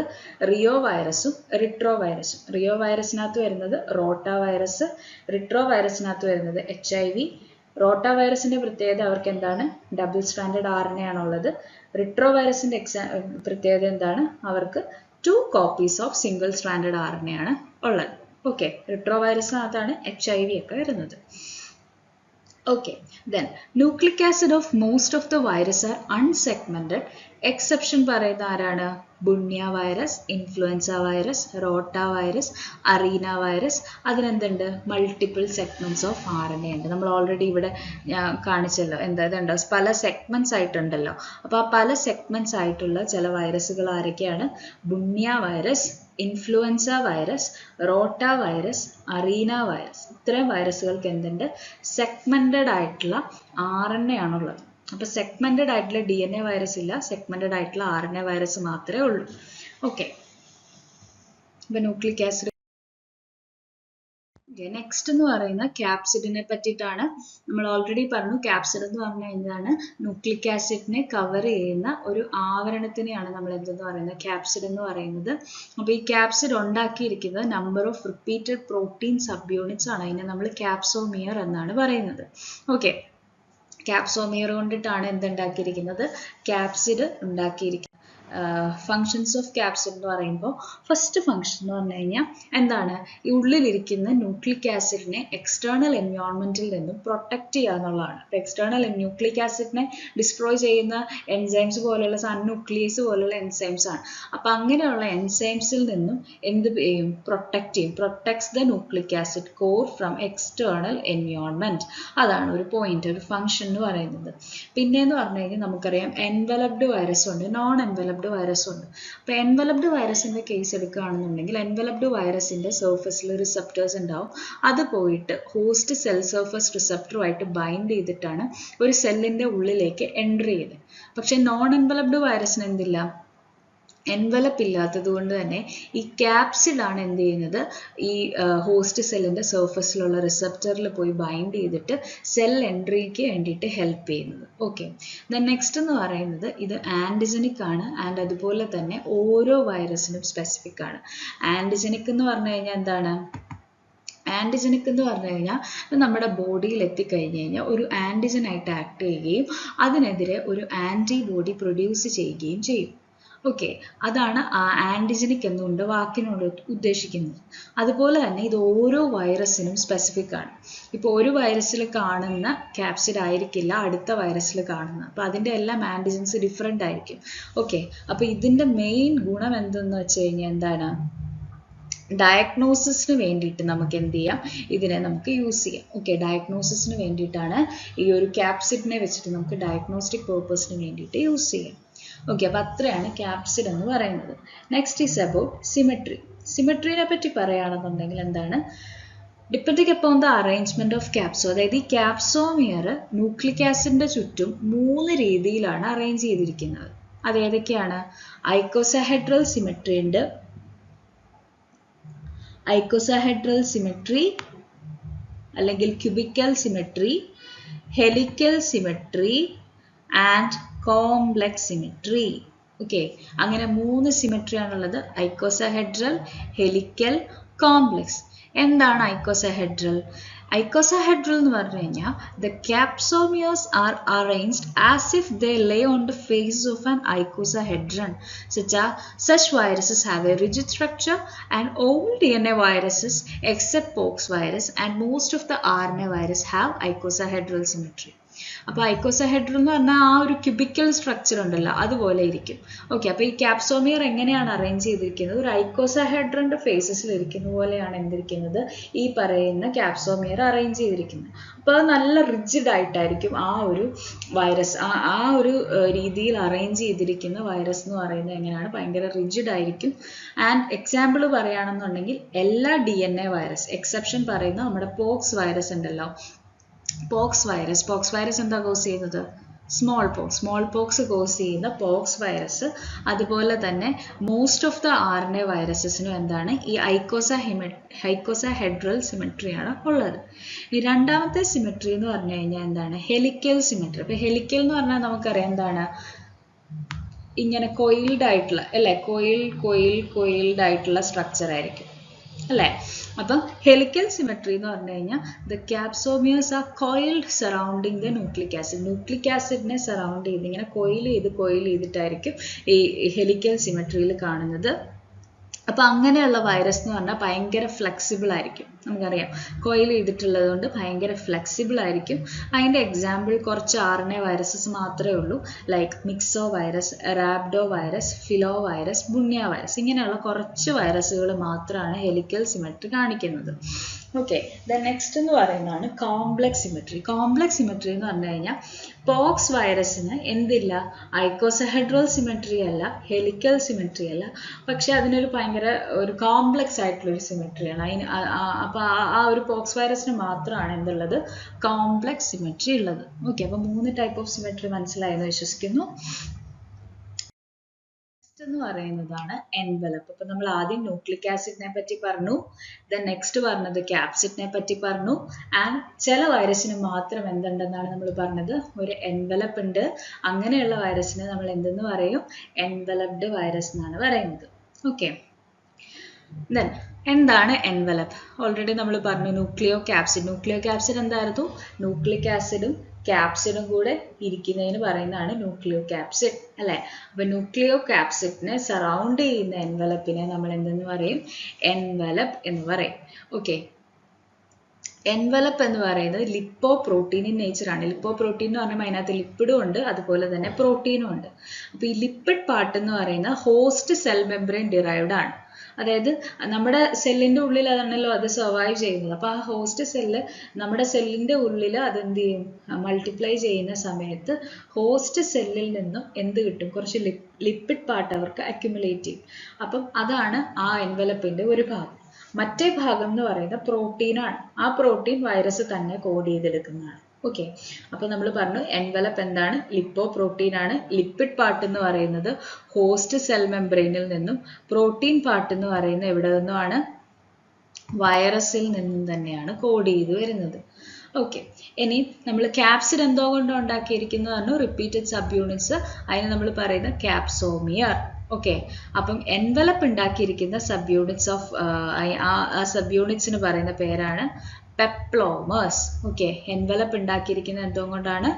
റിയോ വൈറസും റിട്രോ വൈറസും. റിയോ വൈറസിനകത്ത് വരുന്നത് റോട്ട വൈറസ്, റിട്രോ വൈറസിനകത്ത് വരുന്നത് HIV. റോട്ട വൈറസിന്റെ പ്രത്യേകത അവർക്ക് എന്താണ്? ഡബിൾ സ്ട്രാൻഡഡ് RNA ആണുള്ളത്. റിട്രോ വൈറസിന്റെ പ്രത്യേകത എന്താണ്? അവർക്ക് 2 copies of single stranded RNA ആണ് ഉള്ളത്. ഓക്കെ, റിട്രോ വൈറസിനകത്താണ് HIV ഒക്കെ വരുന്നത്. Okay, then nucleic acid of most of the virus are unsegmented. Exception പറയുന്ന ആരാണ്? Bunya virus, influenza virus, rota virus, arena virus. അതിനെന്തുണ്ട്? മൾട്ടിപ്പിൾ സെഗ്മെന്റ്സ് ഓഫ് RNA ഉണ്ട്. നമ്മൾ ഓൾറെഡി ഇവിടെ കാണിച്ചല്ലോ, എന്താ പല സെഗ്മെന്റ്സ് ആയിട്ടുണ്ടല്ലോ. അപ്പോൾ ആ പല സെഗ്മെന്റ്സ് ആയിട്ടുള്ള ചില വൈറസുകൾ ആരൊക്കെയാണ്? Bunya virus, influenza virus, rota virus, arena virus. ഇത്രയും വൈറസുകൾക്ക് എന്തുണ്ട്? സെഗ്മെന്റഡ് ആയിട്ടുള്ള RNA ആണുള്ളത്. അപ്പൊ സെഗ്മെന്റഡ് ആയിട്ടുള്ള DNA വൈറസ് ഇല്ല, സെഗ്മെന്റഡ് ആയിട്ടുള്ള RNA വൈറസ് മാത്രമേ ഉള്ളൂ. ഓക്കെ, അപ്പൊ ന്യൂക്ലിക് ആസിഡ്. നെക്സ്റ്റ് എന്ന് പറയുന്ന ക്യാപ്സിഡിനെ പറ്റിയിട്ടാണ്. നമ്മൾ ഓൾറെഡി പറഞ്ഞു, ക്യാപ്സിഡ് എന്ന് പറഞ്ഞാൽ എന്താണ്? ന്യൂക്ലിക് ആസിഡിനെ കവർ ചെയ്യുന്ന ഒരു ആവരണത്തിനെയാണ് നമ്മൾ എന്തെന്ന് പറയുന്നത്? ക്യാപ്സിഡ് എന്ന് പറയുന്നത്. അപ്പൊ ഈ ക്യാപ്സിഡ് ഉണ്ടാക്കിയിരിക്കുന്നത് number of repeated protein subunits ആണ്. അതിനെ നമ്മൾ ക്യാപ്സോമിയർ എന്നാണ് പറയുന്നത്. ഓക്കെ, ക്യാപ്സോമിയർ കൊണ്ടിട്ടാണ് എന്തുണ്ടാക്കിയിരിക്കുന്നത്? ക്യാപ്സിഡ് ഉണ്ടാക്കിയിരിക്കുന്നത്. ഫങ്ഷൻസ് ഓഫ് ക്യാപ്സിഡ് എന്ന് പറയുമ്പോൾ ഫസ്റ്റ് ഫങ്ഷൻ എന്ന് പറഞ്ഞു കഴിഞ്ഞാൽ എന്താണ്? ഈ ഉള്ളിലിരിക്കുന്ന ന്യൂക്ലിക് ആസിഡിനെ എക്സ്റ്റേണൽ എൻവയോൺമെന്റിൽ നിന്നും പ്രൊട്ടക്ട് ചെയ്യുക എന്നുള്ളതാണ്. അപ്പോൾ എക്സ്റ്റേണൽ ന്യൂക്ലിക് ആസിഡിനെ ഡിസ്ട്രോയ് ചെയ്യുന്ന എൻസൈംസ് പോലെയുള്ള ന്യൂക്ലിയസ് പോലെയുള്ള എൻസൈംസ് ആണ്. അപ്പം അങ്ങനെയുള്ള എൻസൈംസിൽ നിന്നും എന്ത് ചെയ്യും? പ്രൊട്ടക്ട് ചെയ്യും. Protects the nucleic acid core from external environment. അതാണ് ഒരു പോയിന്റ്, ഒരു ഫങ്ഷൻ എന്ന് പറയുന്നത്. പിന്നെയെന്ന് പറഞ്ഞു കഴിഞ്ഞാൽ നമുക്കറിയാം എൻവലപ്ഡ് വൈറസ് ഉണ്ട്, നോൺ എൻവലപ്ഡ് വൈറസ് ഉണ്ട്. അപ്പോൾ എൻവലപ്ഡ് വൈറസിന്റെ കേസ് എടുക്കുകയാണെന്നുണ്ടെങ്കിൽ എൻവലപ്ഡ് വൈറസിന്റെ സർഫസിൽ റിസപ്റ്റേഴ്സ് ഉണ്ടാവും. അത് പോയിട്ട് ഹോസ്റ്റ് സെൽ സർഫസ് റിസപ്റ്ററുമായിട്ട് ബൈൻഡ് ചെയ്തിട്ടാണ് ഒരു സെല്ലിന്റെ ഉള്ളിലേക്ക് എൻറ്റർ ചെയ്യുന്നത്. പക്ഷെ നോൺ എൻവലപ്ഡ് വൈറസിന് എന്തില്ല? എൻവലപ്പ് ഇല്ലാത്തത് കൊണ്ട് തന്നെ ഈ ക്യാപ്സിഡാണ് എന്ത് ചെയ്യുന്നത്? ഈ ഹോസ്റ്റ് സെല്ലിന്റെ സർഫസിലുള്ള റിസപ്റ്ററിൽ പോയി ബൈൻഡ് ചെയ്തിട്ട് സെൽ എൻട്രിക്ക് വേണ്ടിയിട്ട് ഹെൽപ്പ് ചെയ്യുന്നത്. ഓക്കെ, ദെൻ നെക്സ്റ്റ് എന്ന് പറയുന്നത് ഇത് ആൻറ്റിജനിക് ആണ്. ആൻഡ് അതുപോലെ തന്നെ ഓരോ വൈറസിനും സ്പെസിഫിക് ആണ്. ആൻറ്റിജനിക് എന്ന് പറഞ്ഞു കഴിഞ്ഞാൽ എന്താണ്? ആൻറ്റിജനിക് എന്ന് പറഞ്ഞു കഴിഞ്ഞാൽ നമ്മുടെ ബോഡിയിൽ എത്തിക്കഴിഞ്ഞ് കഴിഞ്ഞാൽ ഒരു ആൻറ്റിജൻ ആയിട്ട് ആക്ട് ചെയ്യുകയും അതിനെതിരെ ഒരു ആൻറ്റിബോഡി പ്രൊഡ്യൂസ് ചെയ്യുകയും ചെയ്യും. ഓക്കെ, അതാണ് ആ ആൻറ്റിജനിക് എന്നുകൊണ്ട് വാക്കിനോട് ഉദ്ദേശിക്കുന്നത്. അതുപോലെ തന്നെ ഇത് ഓരോ വൈറസിനും സ്പെസിഫിക് ആണ്. ഇപ്പോൾ ഒരു വൈറസിൽ കാണുന്ന ക്യാപ്സിഡ് ആയിരിക്കില്ല അടുത്ത വൈറസിൽ കാണുന്നത്. അപ്പോൾ അതിൻ്റെ എല്ലാം ആൻറ്റിജൻസ് ഡിഫറെൻ്റ് ആയിരിക്കും. ഓക്കെ, അപ്പോൾ ഇതിൻ്റെ മെയിൻ ഗുണം എന്തെന്ന് വെച്ച് കഴിഞ്ഞാൽ എന്താണ്? ഡയഗ്നോസിസിന് വേണ്ടിയിട്ട് നമുക്ക് എന്ത് ചെയ്യാം? ഇതിനെ നമുക്ക് യൂസ് ചെയ്യാം. ഓക്കെ, ഡയഗ്നോസിസിന് വേണ്ടിയിട്ടാണ് ഈ ഒരു ക്യാപ്സിഡിനെ വെച്ചിട്ട് നമുക്ക് ഡയഗ്നോസ്റ്റിക് പേർപ്പസിന് വേണ്ടിയിട്ട് യൂസ് ചെയ്യാം. ഓക്കെ, അപ്പോൾ അത്രയാണ് ക്യാപ്സിഡ് എന്ന് പറയുന്നത്. Next is about symmetry. സിമെട്രീനെ പറ്റി പറയുകയാണെന്നുണ്ടെങ്കിൽ എന്താണ്? Depending upon the arrangement of capso, അതായത് ഈ ക്യാപ്സോമിയർ ന്യൂക്ലിക് ആസിഡിന്റെ ചുറ്റും 3 രീതിയിലാണ് അറേഞ്ച് ചെയ്തിരിക്കുന്നത്. അത് ഏതൊക്കെയാണ്? ഐക്കോസാഹെഡ്രൽ സിമെട്രി ഉണ്ട്, ഐക്കോസാഹെഡ്രൽ സിമെട്രി അല്ലെങ്കിൽ cubical symmetry, helical symmetry and complex symmetry. Okay, അങ്ങനെ 3 സിമെട്രി ആണുള്ളത്. ഐക്കോസാഹെഡ്രൽ, ഹെലിക്കൽ, കോംപ്ലക്സ്. എന്താണ് ഐക്കോസാഹെഡ്രൽ? ഐക്കോസാഹെഡ്രൽ എന്ന് പറഞ്ഞു കഴിഞ്ഞാൽ the capsomeres are arranged as if they lay on the face of an icosahedron. Such viruses have a rigid structure and all DNA viruses except pox virus and most of the RNA virus have icosahedral symmetry. അപ്പോൾ ഐക്കോസാഹെഡ്രൽ എന്ന് പറഞ്ഞാൽ ആ ഒരു ക്യൂബിക്കൽ സ്ട്രക്ചർ ഉണ്ടല്ലോ, അതുപോലെ ഇരിക്കും. ഓക്കെ, അപ്പോൾ ഈ ക്യാപ്സോമിയർ എങ്ങനെയാണ് അറേഞ്ച് ചെയ്തിരിക്കുന്നത്? ഒരു ഐക്കോസാഹെഡ്രന്റെ ഫേസസിൽ ഇരിക്കുന്ന പോലെയാണ് എന്തിരിക്കുന്നത്? ഈ പറയുന്ന ക്യാപ്സോമിയർ അറേഞ്ച് ചെയ്തിരിക്കുന്നത്. അപ്പോൾ അത് നല്ല റിജിഡ് ആയിട്ടായിരിക്കും ആ ഒരു വൈറസ്, ആ ഒരു രീതിയിൽ അറേഞ്ച് ചെയ്തിരിക്കുന്ന വൈറസ് എന്ന് പറയുന്നത് എങ്ങനെയാണ്? ഭയങ്കര റിജിഡ് ആയിരിക്കും. ആൻഡ് എക്സാമ്പിൾ പറയുകയാണെന്നുണ്ടെങ്കിൽ എല്ലാ DNA വൈറസ് എക്സെപ്ഷൻ പറയുന്ന നമ്മുടെ പോക്സ് വൈറസ് ഉണ്ടല്ലോ, പോക്സ് വൈറസ് എന്താ കോസ് ചെയ്യുന്നത്? സ്മോൾ പോക്സ് കോസ് ചെയ്യുന്ന പോക്സ് വൈറസ്. അതുപോലെ തന്നെ മോസ്റ്റ് ഓഫ് ദ RNA വൈറസസിനും എന്താണ്? ഈ ഐക്കോസാഹെഡ്രൽ സിമെട്രിയാണ് ഉള്ളത്. ഈ രണ്ടാമത്തെ സിമെട്രി എന്ന് പറഞ്ഞു കഴിഞ്ഞാൽ എന്താണ്? Helical symmetry. അപ്പോൾ ഹെലിക്കൽ എന്ന് പറഞ്ഞാൽ നമുക്കറിയാം എന്താണ്? ഇങ്ങനെ കോയിൽഡ് ആയിട്ടുള്ള അല്ലേ, കോയിൽഡ് ആയിട്ടുള്ള സ്ട്രക്ചർ ആയിരിക്കും അല്ലേ. അപ്പം ഹെലിക്കൽ സിമെട്രി എന്ന് പറഞ്ഞു കഴിഞ്ഞാൽ the capsomeres are coiled surrounding the nucleic acid. Nucleic ആസിഡിനെ സറൗണ്ട് ചെയ്ത് ഇങ്ങനെ കോയിൽ ചെയ്തിട്ടായിരിക്കും ഈ ഹെലിക്കൽ സിമെട്രിയിൽ കാണുന്നത്. അപ്പോൾ അങ്ങനെയുള്ള വൈറസ് എന്ന് പറഞ്ഞാൽ ഭയങ്കര ഫ്ലെക്സിബിൾ ആയിരിക്കും. നമുക്കറിയാം കോയിൽ ചെയ്തിട്ടുള്ളത് കൊണ്ട് ഭയങ്കര ഫ്ലെക്സിബിൾ ആയിരിക്കും. അതിൻ്റെ എക്സാമ്പിൾ കുറച്ച് RNA വൈറസസ് മാത്രമേ ഉള്ളൂ. Like myxo virus, rhabdo virus, filo virus, bunya virus, ഇങ്ങനെയുള്ള കുറച്ച് വൈറസുകൾ മാത്രമാണ് ഹെലിക്കൽ സിമെട്രി കാണിക്കുന്നത്. ഓക്കെ, നെക്സ്റ്റ് എന്ന് പറയുന്നതാണ് കോംപ്ലക്സ് സിമെട്രി. കോംപ്ലക്സ് സിമെട്രി എന്ന് പറഞ്ഞു കഴിഞ്ഞാൽ പോക്സ് വൈറസിന് എന്തില്ല? ഐക്കോസാഹെഡ്രൽ സിമെട്രി അല്ല, ഹെലിക്കൽ സിമെട്രി അല്ല, പക്ഷെ അതിനൊരു ഭയങ്കര ഒരു കോംപ്ലക്സ് ആയിട്ടുള്ളൊരു സിമെട്രിയാണ്. അപ്പോൾ ആ ഒരു പോക്സ് വൈറസിന് മാത്രമാണ് എന്തുള്ളത്? കോംപ്ലക്സ് സിമെട്രി ഉള്ളത്. ഓക്കെ, അപ്പോൾ 3 ടൈപ്പ് ഓഫ് സിമെട്രി മനസ്സിലായെന്ന് വിശ്വസിക്കുന്നു. എന്ന് പറയുന്നതാണ് എൻവലപ്പ്. അപ്പൊ നമ്മൾ ആദ്യം ന്യൂക്ലിക് ആസിഡിനെ പറ്റി പറഞ്ഞു, നെക്സ്റ്റ് പറഞ്ഞത് ക്യാപ്സിഡിനെ പറ്റി പറഞ്ഞു. ആൻഡ് ചില വൈറസിന് മാത്രം എന്തുണ്ടെന്നാണ് നമ്മൾ പറഞ്ഞത്? ഒരു എൻവലപ്പ് ഉണ്ട്. അങ്ങനെയുള്ള വൈറസിനെ നമ്മൾ എന്തെന്ന് പറയും? എൻവലപ്ഡ് വൈറസ് എന്നാണ് പറയുന്നത്. ഓക്കെ, എന്താണ് എൻവലപ്പ്? ഓൾറെഡി നമ്മൾ പറഞ്ഞു ന്യൂക്ലിയോ ക്യാപ്സിഡ് എന്തായിരുന്നു? ന്യൂക്ലിക് ആസിഡും ക്യാപ്സിഡും കൂടെ ഇരിക്കുന്നതിന് പറയുന്നതാണ് ന്യൂക്ലിയോ ക്യാപ്സിഡ് അല്ലേ. അപ്പൊ ന്യൂക്ലിയോ ക്യാപ്സിഡിനെ സറൗണ്ട് ചെയ്യുന്ന എൻവലപ്പിനെ നമ്മൾ എന്തെന്ന് പറയും? എൻവലപ്പ് എന്ന് പറയും. ഓക്കെ, എൻവലപ്പ് എന്ന് പറയുന്നത് ലിപ്പോ പ്രോട്ടീൻ ഇൻ നേച്ചറാണ്. ലിപ്പോ പ്രോട്ടീൻ എന്ന് പറയുമ്പോൾ അതിനകത്ത് ലിപ്പിഡും ഉണ്ട്, അതുപോലെ തന്നെ പ്രോട്ടീനും ഉണ്ട്. അപ്പോൾ ഈ ലിപ്പിഡ് പാർട്ട് എന്ന് പറയുന്നത് ഹോസ്റ്റ് സെൽ മെംബ്രെയിൻ ഡിറൈവ്ഡ് ആണ്. അതായത് നമ്മുടെ സെല്ലിൻ്റെ ഉള്ളിൽ അതാണല്ലോ അത് സർവൈവ് ചെയ്യുന്നത്. അപ്പോൾ ആ ഹോസ്റ്റ് സെല്ല് നമ്മുടെ സെല്ലിൻ്റെ ഉള്ളിൽ അതെന്ത് ചെയ്യും? മൾട്ടിപ്ലൈ ചെയ്യുന്ന സമയത്ത് ഹോസ്റ്റ് സെല്ലിൽ നിന്നും എന്ത് കിട്ടും? കുറച്ച് ലിപ്പിഡ് പാർട്ട് അവർക്ക് അക്യുമുലേറ്റ് ചെയ്യും. അപ്പം അതാണ് ആ എൻവലപ്പിൻ്റെ ഒരു ഭാഗം. മറ്റേ ഭാഗം എന്ന് പറയുന്നത് പ്രോട്ടീനാണ്. ആ പ്രോട്ടീൻ വൈറസ് തന്നെ കോഡ് ചെയ്തെടുക്കുന്നതാണ്. ഓക്കെ, അപ്പോൾ നമ്മൾ പറഞ്ഞു എൻവലപ്പ് എന്താണ്? ലിപ്പോ പ്രോട്ടീൻ ആണ്. ലിപ്പിഡ് പാർട്ട് എന്ന് പറയുന്നത് ഹോസ്റ്റ് സെൽ മെംബ്രെയിനിൽ നിന്നും, പ്രോട്ടീൻ പാർട്ട് എന്ന് പറയുന്നത് എവിടെ നിന്നുമാണ്? വൈറസിൽ നിന്നും തന്നെയാണ് കോഡ് ചെയ്ത് വരുന്നത്. ഓക്കെ, ഇനി നമ്മൾ ക്യാപ്സിഡ് എന്തോ കൊണ്ട് ഉണ്ടാക്കിയിരിക്കുന്നതാണ് റിപ്പീറ്റഡ് സബ് യൂണിറ്റ്സ്, അതിന് നമ്മൾ പറയുന്ന ക്യാപ്സോമിയർ. ഓക്കെ, അപ്പം എൻവലപ്പ് ഉണ്ടാക്കിയിരിക്കുന്ന സബ് യൂണിറ്റ്സ് ഓഫ് ആ സബ് യൂണിറ്റ്സിന് പറയുന്ന പേരാണ് പെപ്ലോമേഴ്സ്. ഓക്കെ, എൻവലപ്പ് ഉണ്ടാക്കിയിരിക്കുന്ന എന്തോ കൊണ്ടാണ്?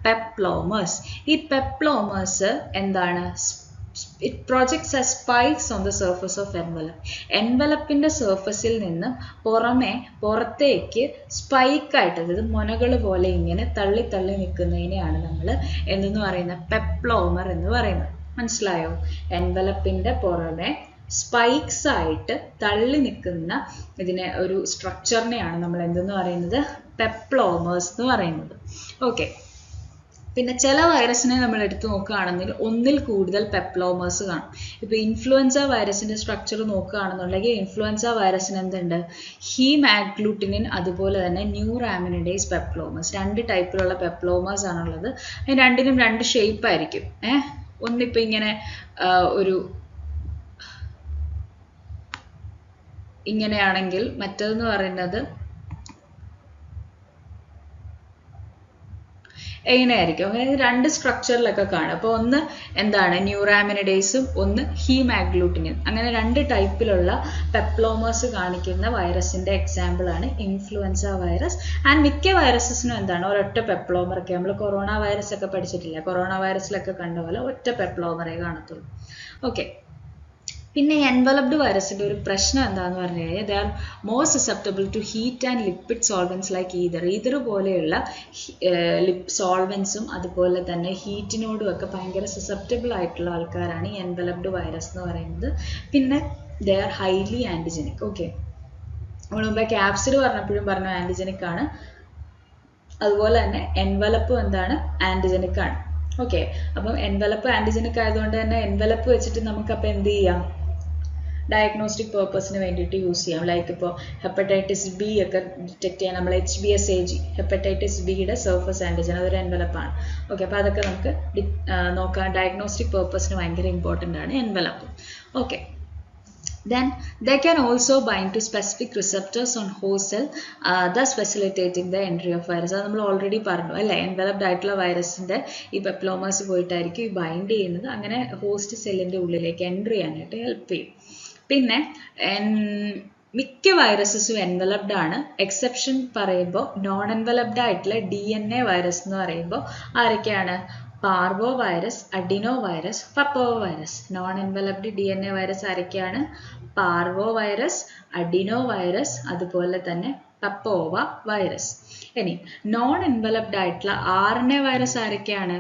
പെപ്ലോമേഴ്സ്. ഈ പെപ്ലോമേഴ്സ് എന്താണ്? It projects as spikes on the surface of envelope. എൻവലപ്പിന്റെ സർഫസിൽ നിന്ന് പുറത്തേക്ക് സ്പൈക്കായിട്ട്, അതായത് മുനകൾ പോലെ ഇങ്ങനെ തള്ളി തള്ളി നിൽക്കുന്നതിനെയാണ് നമ്മൾ എന്തെന്ന് പറയുന്നത്? പെപ്ലോമർ എന്ന് പറയുന്നത്. മനസ്സിലായോ? എൻവലപ്പിന്റെ പുറമെ സ്പൈക്സ് ആയിട്ട് തള്ളി നിൽക്കുന്ന ഇതിനെ ഒരു സ്ട്രക്ചറിനെയാണ് നമ്മൾ എന്തെന്ന് പറയുന്നത്? പെപ്ലോമേഴ്സ് എന്ന് പറയുന്നത്. ഓക്കെ, പിന്നെ ചില വൈറസിനെ നമ്മൾ എടുത്തു നോക്കുകയാണെങ്കിൽ ഒന്നിൽ കൂടുതൽ പെപ്ലോമേഴ്സ് കാണും. ഇപ്പോൾ ഇൻഫ്ലുവൻസ വൈറസിന്റെ സ്ട്രക്ചർ നോക്കുകയാണെന്നുണ്ടെങ്കിൽ ഇൻഫ്ലുവൻസ വൈറസിന് എന്തുണ്ട്? ഹീമാഗ്ലൂട്ടിനിൻ അതുപോലെ തന്നെ ന്യൂറാമിനിഡേസ് പെപ്ലോമേഴ്സ്, 2 ടൈപ്പിലുള്ള പെപ്ലോമേഴ്സ് ആണുള്ളത്. അതിന് രണ്ടിനും 2 ഷേപ്പ് ആയിരിക്കും. ഒന്നിപ്പോൾ ഇങ്ങനെ ഒരു ഇങ്ങനെയാണെങ്കിൽ മറ്റേതെന്ന് പറയുന്നത് എങ്ങനെയായിരിക്കും? അതായത് 2 സ്ട്രക്ചറിലൊക്കെ കാണും. അപ്പോൾ ഒന്ന് എന്താണ്? ന്യൂറാമിനിഡേസും ഒന്ന് ഹീമാഗ്ലൂട്ടിനിൻ. അങ്ങനെ 2 ടൈപ്പിലുള്ള പെപ്ലോമേഴ്സ് കാണിക്കുന്ന വൈറസിന്റെ എക്സാമ്പിൾ ആണ് ഇൻഫ്ലുവൻസ വൈറസ്. ആൻഡ് മിക്ക വൈറസസിനും എന്താണ്? ഒരൊറ്റ പെപ്ലോമർ ഒക്കെ. നമ്മൾ കൊറോണ വൈറസ് ഒക്കെ പഠിച്ചിട്ടില്ല? കൊറോണ വൈറസിലൊക്കെ കണ്ട പോലെ ഒറ്റ പെപ്ലോമറേ കാണത്തുള്ളൂ. ഓക്കെ, പിന്നെ എൻവലപ്ഡ് വൈറസിന്റെ ഒരു പ്രശ്നം എന്താന്ന് പറഞ്ഞു കഴിഞ്ഞാൽ they are more susceptible to heat and lipid solvents like ether പോലെയുള്ള സോൾവെന്റ്സും അതുപോലെ തന്നെ ഹീറ്റിനോടും ഒക്കെ ഭയങ്കര സസെപ്റ്റബിൾ ആയിട്ടുള്ള ആൾക്കാരാണ് ഈ എൻവലപ്ഡ് വൈറസ് എന്ന് പറയുന്നത്. പിന്നെ they are highly antigenic. Okay, നമ്മൾ മുമ്പേ ക്യാപ്സിഡ് പറഞ്ഞപ്പോഴും പറഞ്ഞു ആന്റിജനിക് ആണ്, അതുപോലെ തന്നെ എൻവലപ്പും എന്താണ്? ആന്റിജനിക് ആണ്. ഓക്കെ, അപ്പം എൻവലപ്പ് ആന്റിജനിക് ആയതുകൊണ്ട് തന്നെ എൻവലപ്പ് വെച്ചിട്ട് നമുക്ക് അപ്പം എന്ത് ചെയ്യാം? ഡയഗ്നോസ്റ്റിക് പേർപ്പസിന് വേണ്ടിയിട്ട് യൂസ് ചെയ്യാം. ലൈക്ക് ഇപ്പോൾ ഹെപ്പറ്റൈറ്റിസ് ബി ഒക്കെ ഡിറ്റക്ട് ചെയ്യാൻ നമ്മൾ HBsAg, ഹെപ്പറ്റൈറ്റിസ് ബിയുടെ സർഫസ് ആൻറ്റിജൻ, അതൊരു എൻവലപ്പാണ്. ഓക്കെ, അപ്പോൾ അതൊക്കെ നമുക്ക് നോക്കാം. ഡയഗ്നോസ്റ്റിക് പേർപ്പസിന് ഭയങ്കര ഇമ്പോർട്ടൻ്റ് ആണ് envelope. Okay, then they can also bind to specific receptors on host cell, thus facilitating the entry of virus. അത് നമ്മൾ ഓൾറെഡി പറഞ്ഞു അല്ലേ? എൻവലപ്ഡ് ആയിട്ടുള്ള വൈറസിന്റെ ഈ പെപ്ലോമേഴ്സ് പോയിട്ടായിരിക്കും ഈ ബൈൻഡ് ചെയ്യുന്നത്, അങ്ങനെ ഹോസ്റ്റ് സെല്ലിന്റെ ഉള്ളിലേക്ക് എൻട്രി ചെയ്യാനായിട്ട് ഹെൽപ്പ് ചെയ്യും. പിന്നെ മിക്ക വൈറസസും എൻവലപ്ഡ് ആണ്. എക്സെപ്ഷൻ പറയുമ്പോൾ നോൺ എൻവലപ്ഡ് ആയിട്ടുള്ള DNA വൈറസ് എന്ന് പറയുമ്പോൾ ആരൊക്കെയാണ്? Parvo virus, adeno virus, papova virus. Non enveloped DNA virus ആരൊക്കെയാണ്? പാർവോ വൈറസ്, അഡിനോ വൈറസ്, അതുപോലെ തന്നെ പപ്പോവ വൈറസ്. ഇനി നോൺ എൻവലപ്ഡ് ആയിട്ടുള്ള RNA വൈറസ് ആരൊക്കെയാണ്?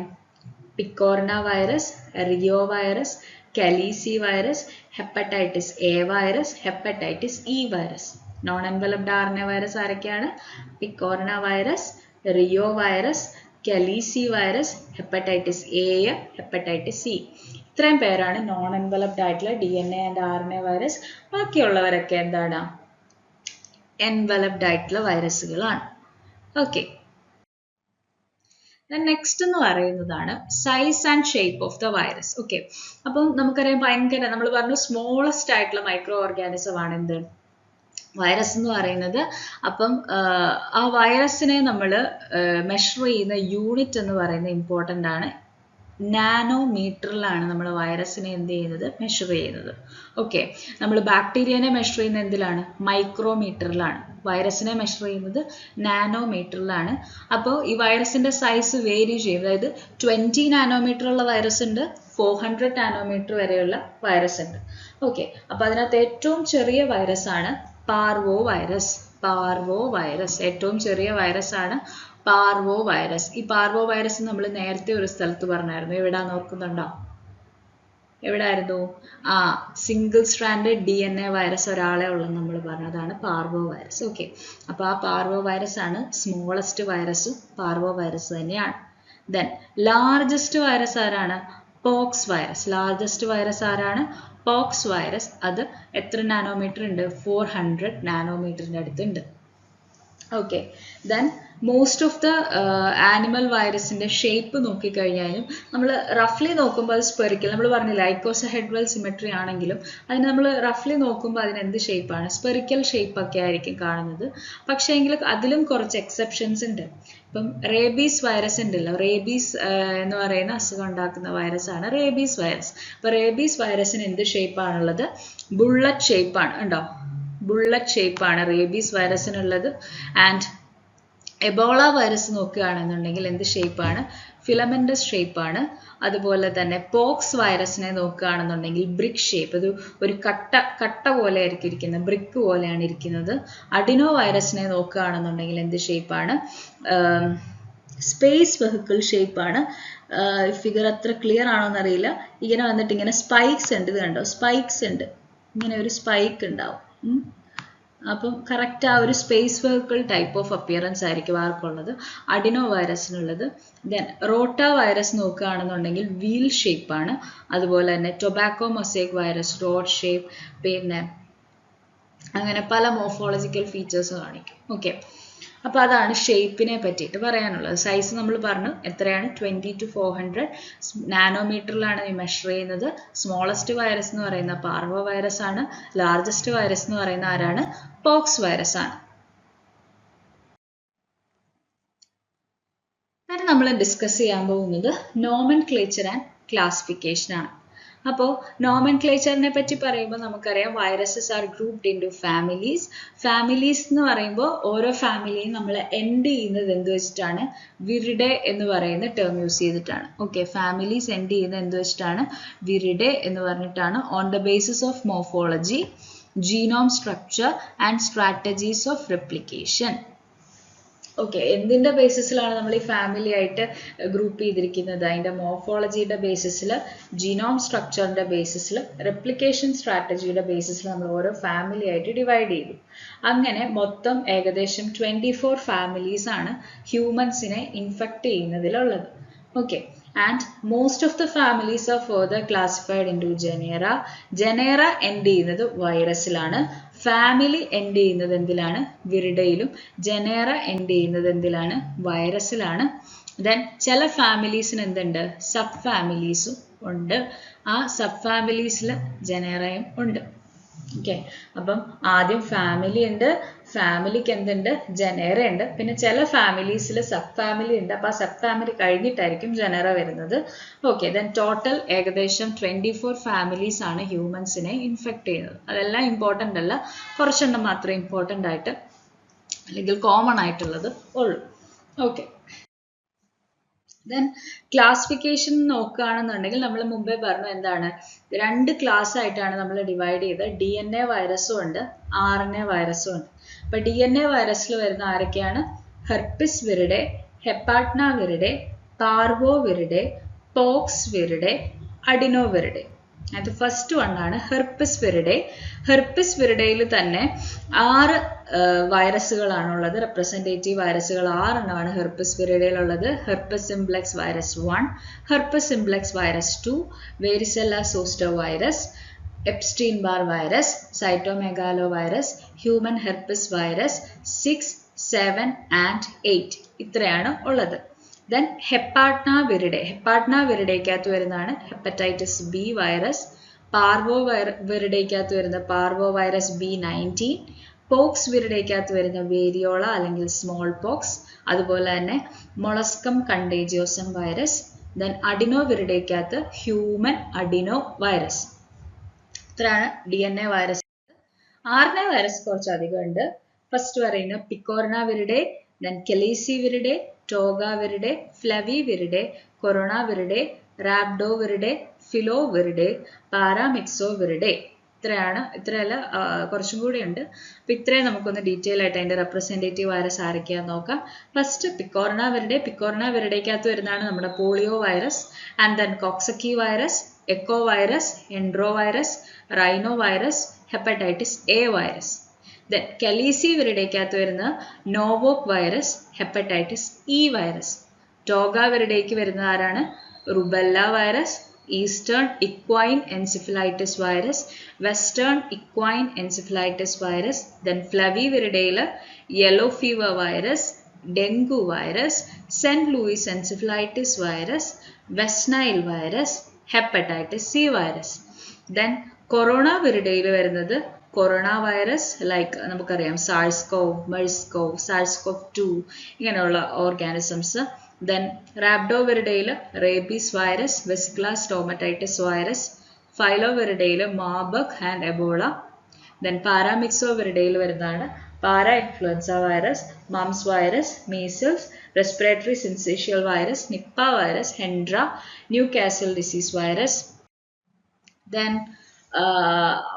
Picorna virus, reo virus, calici virus, hepatitis A virus, hepatitis E virus. Non enveloped RNA virus ആരൊക്കെയാണ്? Picorna virus, reo virus, calici virus, hepatitis A, hepatitis C. ഇത്രയും പേരാണ് നോൺ എൻവലപ്ഡ് ആയിട്ടുള്ള DNA ആൻഡ് RNA വൈറസ്. ബാക്കിയുള്ളവരൊക്കെ എന്താണ്? എൻവലപ്ഡ് ആയിട്ടുള്ള വൈറസുകളാണ്. ഓക്കെ, നെക്സ്റ്റ് എന്ന് പറയുന്നതാണ് size and shape of the virus. Okay, അപ്പം നമുക്കറിയാം ഭയങ്കര, നമ്മൾ പറഞ്ഞു സ്മോളസ്റ്റ് ആയിട്ടുള്ള മൈക്രോ ഓർഗാനിസം ആണ് എന്ത്? വൈറസ് എന്ന് പറയുന്നത്. അപ്പം ആ വൈറസിനെ നമ്മൾ മെഷർ ചെയ്യുന്ന യൂണിറ്റ് എന്ന് പറയുന്നത് ഇമ്പോർട്ടൻ്റ് ആണ്. നാനോമീറ്ററിലാണ് നമ്മൾ വൈറസിനെ എന്ത് ചെയ്യുന്നത്? മെഷർ ചെയ്യുന്നത്. ഓക്കെ, നമ്മൾ ബാക്ടീരിയനെ മെഷർ ചെയ്യുന്നത് എന്തിലാണ്? മൈക്രോമീറ്ററിലാണ്. വൈറസിനെ മെഷർ ചെയ്യുന്നത് നാനോമീറ്ററിലാണ്. അപ്പോൾ ഈ വൈറസിന്റെ സൈസ് വേരി ചെയ്യും. അതായത് 20 നാനോമീറ്റർ ഉള്ള വൈറസ് ഉണ്ട്, 400 നാനോമീറ്റർ വരെയുള്ള വൈറസ് ഉണ്ട്. ഓക്കെ, അപ്പോൾ അതിനകത്ത് ഏറ്റവും ചെറിയ വൈറസ് ആണ് പാർവോ വൈറസ്. പാർവോ വൈറസ് ഏറ്റവും ചെറിയ വൈറസ് ആണ് പാർവോ വൈറസ്. ഈ പാർവോ വൈറസ് നമ്മൾ നേരത്തെ ഒരു സ്ഥലത്ത് പറഞ്ഞായിരുന്നു. എവിടാ നോക്കുന്നുണ്ടോ? എവിടായിരുന്നു? സിംഗിൾ സ്ട്രാൻഡഡ് DNA വൈറസ് ഒരാളെ ഉള്ളത് നമ്മൾ പറഞ്ഞതാണ് പാർവോ വൈറസ്. ഓക്കെ, അപ്പോൾ ആ പാർവോ വൈറസ് ആണ് സ്മോളസ്റ്റ് വൈറസും പാർവോ വൈറസ് തന്നെയാണ്. ദെൻ ലാർജസ്റ്റ് വൈറസ് ആരാണ്? Pox virus. ലാർജസ്റ്റ് വൈറസ് ആരാണ്? Pox virus. അത് എത്ര നാനോമീറ്റർ ഉണ്ട്? 400 നാനോമീറ്ററിൻ്റെ അടുത്തുണ്ട്. Okay, then most of the animal വൈറസിന്റെ ഷേപ്പ് നോക്കിക്കഴിഞ്ഞാലും നമ്മൾ റഫ്ലി നോക്കുമ്പോൾ അത് സ്പെറിക്കൽ, നമ്മൾ പറഞ്ഞില്ല ഐക്കോസഹെഡ്രൽ സിമെട്രി ആണെങ്കിലും അതിന് നമ്മൾ റഫ്ലി നോക്കുമ്പോൾ അതിന് എന്ത് ഷേപ്പാണ്, സ്പെറിക്കൽ ഷേപ്പ് ഒക്കെ ആയിരിക്കും കാണുന്നത്. പക്ഷേ എങ്കിൽ അതിലും കുറച്ച് എക്സെപ്ഷൻസ് ഉണ്ട്. ഇപ്പം റേബീസ് വൈറസ് ഉണ്ടല്ലോ, റേബീസ് എന്ന് പറയുന്ന അസുഖം ഉണ്ടാക്കുന്ന വൈറസ് ആണ് റേബീസ് വൈറസ്. അപ്പൊ റേബീസ് വൈറസിന് എന്ത് ഷേപ്പാണുള്ളത്, ബുള്ളറ്റ് ഷേപ്പാണ്. ഉണ്ടോ, ബുള്ളറ്റ് ഷേപ്പാണ് റേബീസ് വൈറസിനുള്ളത്. ആൻഡ് എബോള വൈറസ് നോക്കുകയാണെന്നുണ്ടെങ്കിൽ എന്ത് ഷേപ്പാണ്, ഫിലമെന്റസ് ഷേപ്പാണ്. അതുപോലെ തന്നെ പോക്സ് വൈറസിനെ നോക്കുകയാണെന്നുണ്ടെങ്കിൽ ബ്രിക്ക് ഷേപ്പ്, ഇത് ഒരു കട്ട പോലെ ആയിരിക്കും ഇരിക്കുന്നത്, ബ്രിക്ക് പോലെയാണ് ഇരിക്കുന്നത്. അഡിനോ വൈറസിനെ നോക്കുകയാണെന്നുണ്ടെങ്കിൽ എന്ത് ഷേപ്പാണ്, സ്പേസ് വെഹിക്കിൾ ഷേപ്പാണ്. ഫിഗർ അത്ര ക്ലിയർ ആണോ എന്നറിയില്ല. ഇങ്ങനെ വന്നിട്ട് ഇങ്ങനെ സ്പൈക്സ് ഉണ്ട്, ഇത് കണ്ടോ, സ്പൈക്സ് ഉണ്ട്, ഇങ്ങനെ ഒരു സ്പൈക്ക് ഉണ്ടാവും. അപ്പം കറക്റ്റ് ആ ഒരു space vehicle type of appearance ആയിരിക്കും ആർക്കുള്ളത്, അഡിനോ വൈറസിനുള്ളത്. ദെൻ റോട്ട വൈറസ് നോക്കുകയാണെന്നുണ്ടെങ്കിൽ വീൽ ഷേപ്പാണ്. അതുപോലെ തന്നെ tobacco mosaic virus road shape, പിന്നെ അങ്ങനെ പല മോർഫോളജിക്കൽ ഫീച്ചേഴ്സ് കാണിക്കും. ഓക്കെ, അപ്പോൾ അതാണ് ഷേപ്പിനെ പറ്റിയിട്ട് പറയാനുള്ളത്. സൈസ് നമ്മൾ പറഞ്ഞു എത്രയാണ്, 20 to 400 നാനോമീറ്ററിലാണ് മെഷർ ചെയ്യുന്നത്. സ്മോളസ്റ്റ് വൈറസ് എന്ന് പറയുന്ന പാർവോ വൈറസ് ആണ്. ലാർജസ്റ്റ് വൈറസ് എന്ന് പറയുന്ന ആരാണ്, പോക്സ് വൈറസ് ആണ്. പിന്നെ നമ്മൾ ഡിസ്കസ് ചെയ്യാൻ പോകുന്നത് നോമൻക്ലേച്ചർ ആൻഡ് ക്ലാസിഫിക്കേഷൻ ആണ്. അപ്പോൾ നോമൻക്ലേച്ചറിനെ പറ്റി പറയുമ്പോൾ നമുക്കറിയാം viruses are grouped into families. Families എന്ന് പറയുമ്പോൾ ഓരോ ഫാമിലിയും നമ്മൾ എൻഡ് ചെയ്യുന്നത് എന്ത് വെച്ചിട്ടാണ്, വിറിഡെ എന്ന് പറയുന്ന ടേം യൂസ് ചെയ്തിട്ടാണ്. ഓക്കെ, ഫാമിലീസ് എൻഡ് ചെയ്യുന്നത് എന്ത് വെച്ചിട്ടാണ്, വിറിഡെ എന്ന് പറഞ്ഞിട്ടാണ്. On the basis of morphology, genome structure and strategies of replication. Okay, എന്തിൻ്റെ ബേസിസിലാണ് നമ്മൾ ഈ ഫാമിലി ആയിട്ട് ഗ്രൂപ്പ് ചെയ്തിരിക്കുന്നത്, അതിൻ്റെ മോർഫോളജിയുടെ ബേസിസിൽ, ജീനോം സ്ട്രക്ചറിൻ്റെ ബേസിസിൽ, റെപ്ലിക്കേഷൻ സ്ട്രാറ്റജിയുടെ ബേസിസിൽ നമ്മൾ ഓരോ ഫാമിലി ആയിട്ട് ഡിവൈഡ് ചെയ്തു. അങ്ങനെ മൊത്തം ഏകദേശം 24 ഫാമിലീസ് ആണ് ഹ്യൂമൻസിനെ ഇൻഫെക്റ്റ് ചെയ്യുന്നതിലുള്ളത്. Okay, and most of the families are further classified into genera. Genera end ചെയ്യുന്നത് വൈറസിലാണ്, ഫാമിലി എൻഡ് ചെയ്യുന്നത് എന്തിലാണ്, വിറിഡയിലും. ജനേറ എൻഡ് ചെയ്യുന്നത് എന്തിലാണ്, വൈറസിലാണ്. ദെൻ ചില ഫാമിലീസിന് എന്തുണ്ട്, സബ് ഫാമിലീസും ഉണ്ട്. ആ സബ് ഫാമിലീസിൽ ജനേറയും ഉണ്ട്. ഓക്കെ, അപ്പം ആദ്യം ഫാമിലി ഉണ്ട്, ഫാമിലിക്ക് എന്തുണ്ട്, ജനേറ ഉണ്ട്. പിന്നെ ചില ഫാമിലീസിൽ സബ് ഫാമിലി ഉണ്ട്. അപ്പോൾ ആ സബ് ഫാമിലി കഴിഞ്ഞിട്ടായിരിക്കും ജനേറ വരുന്നത്. ഓക്കെ, ദെൻ ടോട്ടൽ ഏകദേശം 24 ഫാമിലീസ് ആണ് ഹ്യൂമൻസിനെ ഇൻഫെക്റ്റ് ചെയ്യുന്നത്. അതെല്ലാം ഇമ്പോർട്ടൻ്റ് അല്ല, കുറച്ചെണ്ണം മാത്രമേ ഇമ്പോർട്ടൻ്റ് ആയിട്ട് അല്ലെങ്കിൽ കോമൺ ആയിട്ടുള്ളത് ഉള്ളൂ. ഓക്കെ, ദെൻ ക്ലാസിഫിക്കേഷൻ നോക്കുകയാണെന്നുണ്ടെങ്കിൽ നമ്മൾ മുമ്പേ പറഞ്ഞു എന്താണ്, 2 ക്ലാസ് ആയിട്ടാണ് നമ്മൾ ഡിവൈഡ് ചെയ്തത്. DNA വൈറസും ഉണ്ട്, RNA വൈറസും ഉണ്ട്. അപ്പോൾ DNA വൈറസിൽ വരുന്ന ആരൊക്കെയാണ്, herpes viridae, hepadna viridae, parvo viridae, pox viridae, adeno viridae. അത് ഫസ്റ്റ് വൺ ആണ് ഹെർപ്പിസ് വിറിഡെ. ഹെർപ്പിസ് വിറിഡയിൽ തന്നെ 6 വൈറസുകളാണുള്ളത്, റെപ്രസെൻറ്റേറ്റീവ് വൈറസുകൾ 6 എണ്ണമാണ് ഹെർപ്പിസ് വിറിഡയിലുള്ളത്. Herpes simplex virus 1, herpes simplex virus 2, varicella zoster virus, Epstein Barr virus, cytomegalo virus, human herpes virus 6, 7 and 8 ഇത്രയാണ് ഉള്ളത്. ദെൻ ഹെപ്പാട്ന വിറിഡെ, ഹെപ്പാട്ന വിറിഡയ്ക്കകത്ത് വരുന്നതാണ് ഹെപ്പറ്റൈറ്റിസ് ബി വൈറസ്. പാർവോ വിറിഡയ്ക്കകത്ത് വരുന്ന പാർവോ വൈറസ് B19. പോക്സ് വിറിഡയ്ക്കകത്ത് വരുന്ന വേരിയോള അല്ലെങ്കിൽ സ്മോൾ പോക്സ്. അതുപോലെ തന്നെ molluscum contagiosum virus. Then adeno വിറിഡയ്ക്കകത്ത് ഹ്യൂമൻ അഡിനോ വൈറസ്. ഇത്രയാണ് DNA വൈറസ്. RNA വൈറസ് കുറച്ചധികം ഉണ്ട്. ഫസ്റ്റ് പറയുന്നത് picorna viridae, then calici viridae, toga viridae, flavi viridae, corona viridae, rhabdo viridae, filo viridae, paramyxo viridae. ഇത്രയല്ല കുറച്ചും കൂടി ഉണ്ട്. അപ്പോൾ ഇത്രയും നമുക്കൊന്ന് ഡീറ്റെയിൽ ആയിട്ട് അതിൻ്റെ റെപ്രസെൻറ്റേറ്റീവ് വൈറസ് ആരൊക്കെയാണെന്ന് നോക്കാം. First പിക്കോർണ viride. പിക്കോർണ വിറിഡയ്ക്കകത്ത് വരുന്നതാണ് നമ്മുടെ polio virus. And then coxsackie virus, echo virus, entero virus, rhino virus, hepatitis A virus. Then calici വിറിഡയ്ക്കകത്ത് വരുന്ന Norwalk virus, hepatitis E virus. Toga വിറിഡയ്ക്ക് വരുന്നത് ആരാണ്, rubella virus, eastern equine encephalitis virus, western equine encephalitis virus. Then flavi വിറിഡയിൽ yellow fever virus, dengue virus, St. Louis encephalitis virus, West Nile virus, hepatitis C virus. Then corona വിരുടയിൽ വരുന്നത് കൊറോണ വൈറസ് ലൈക്ക് നമുക്കറിയാം സാഴ്സ്കോവ്, മെഴ്സ്കോവ്, സാഴ്സ്കോവ് 2 ഇങ്ങനെയുള്ള ഓർഗാനിസംസ്. ദെൻ റാബ്ഡോവിരിഡയിൽ rabies virus, vesicular stomatitis virus, ഫൈലോവിരിഡയിൽ മാർബർഗ് ആൻഡ് എബോള. ദെൻ പാരാമിക്സോവിരിഡയിൽ വരുന്നതാണ് parainfluenza virus, mumps virus, measles, respiratory syncytial virus, Nipah virus, Hendra, Newcastle disease virus. Then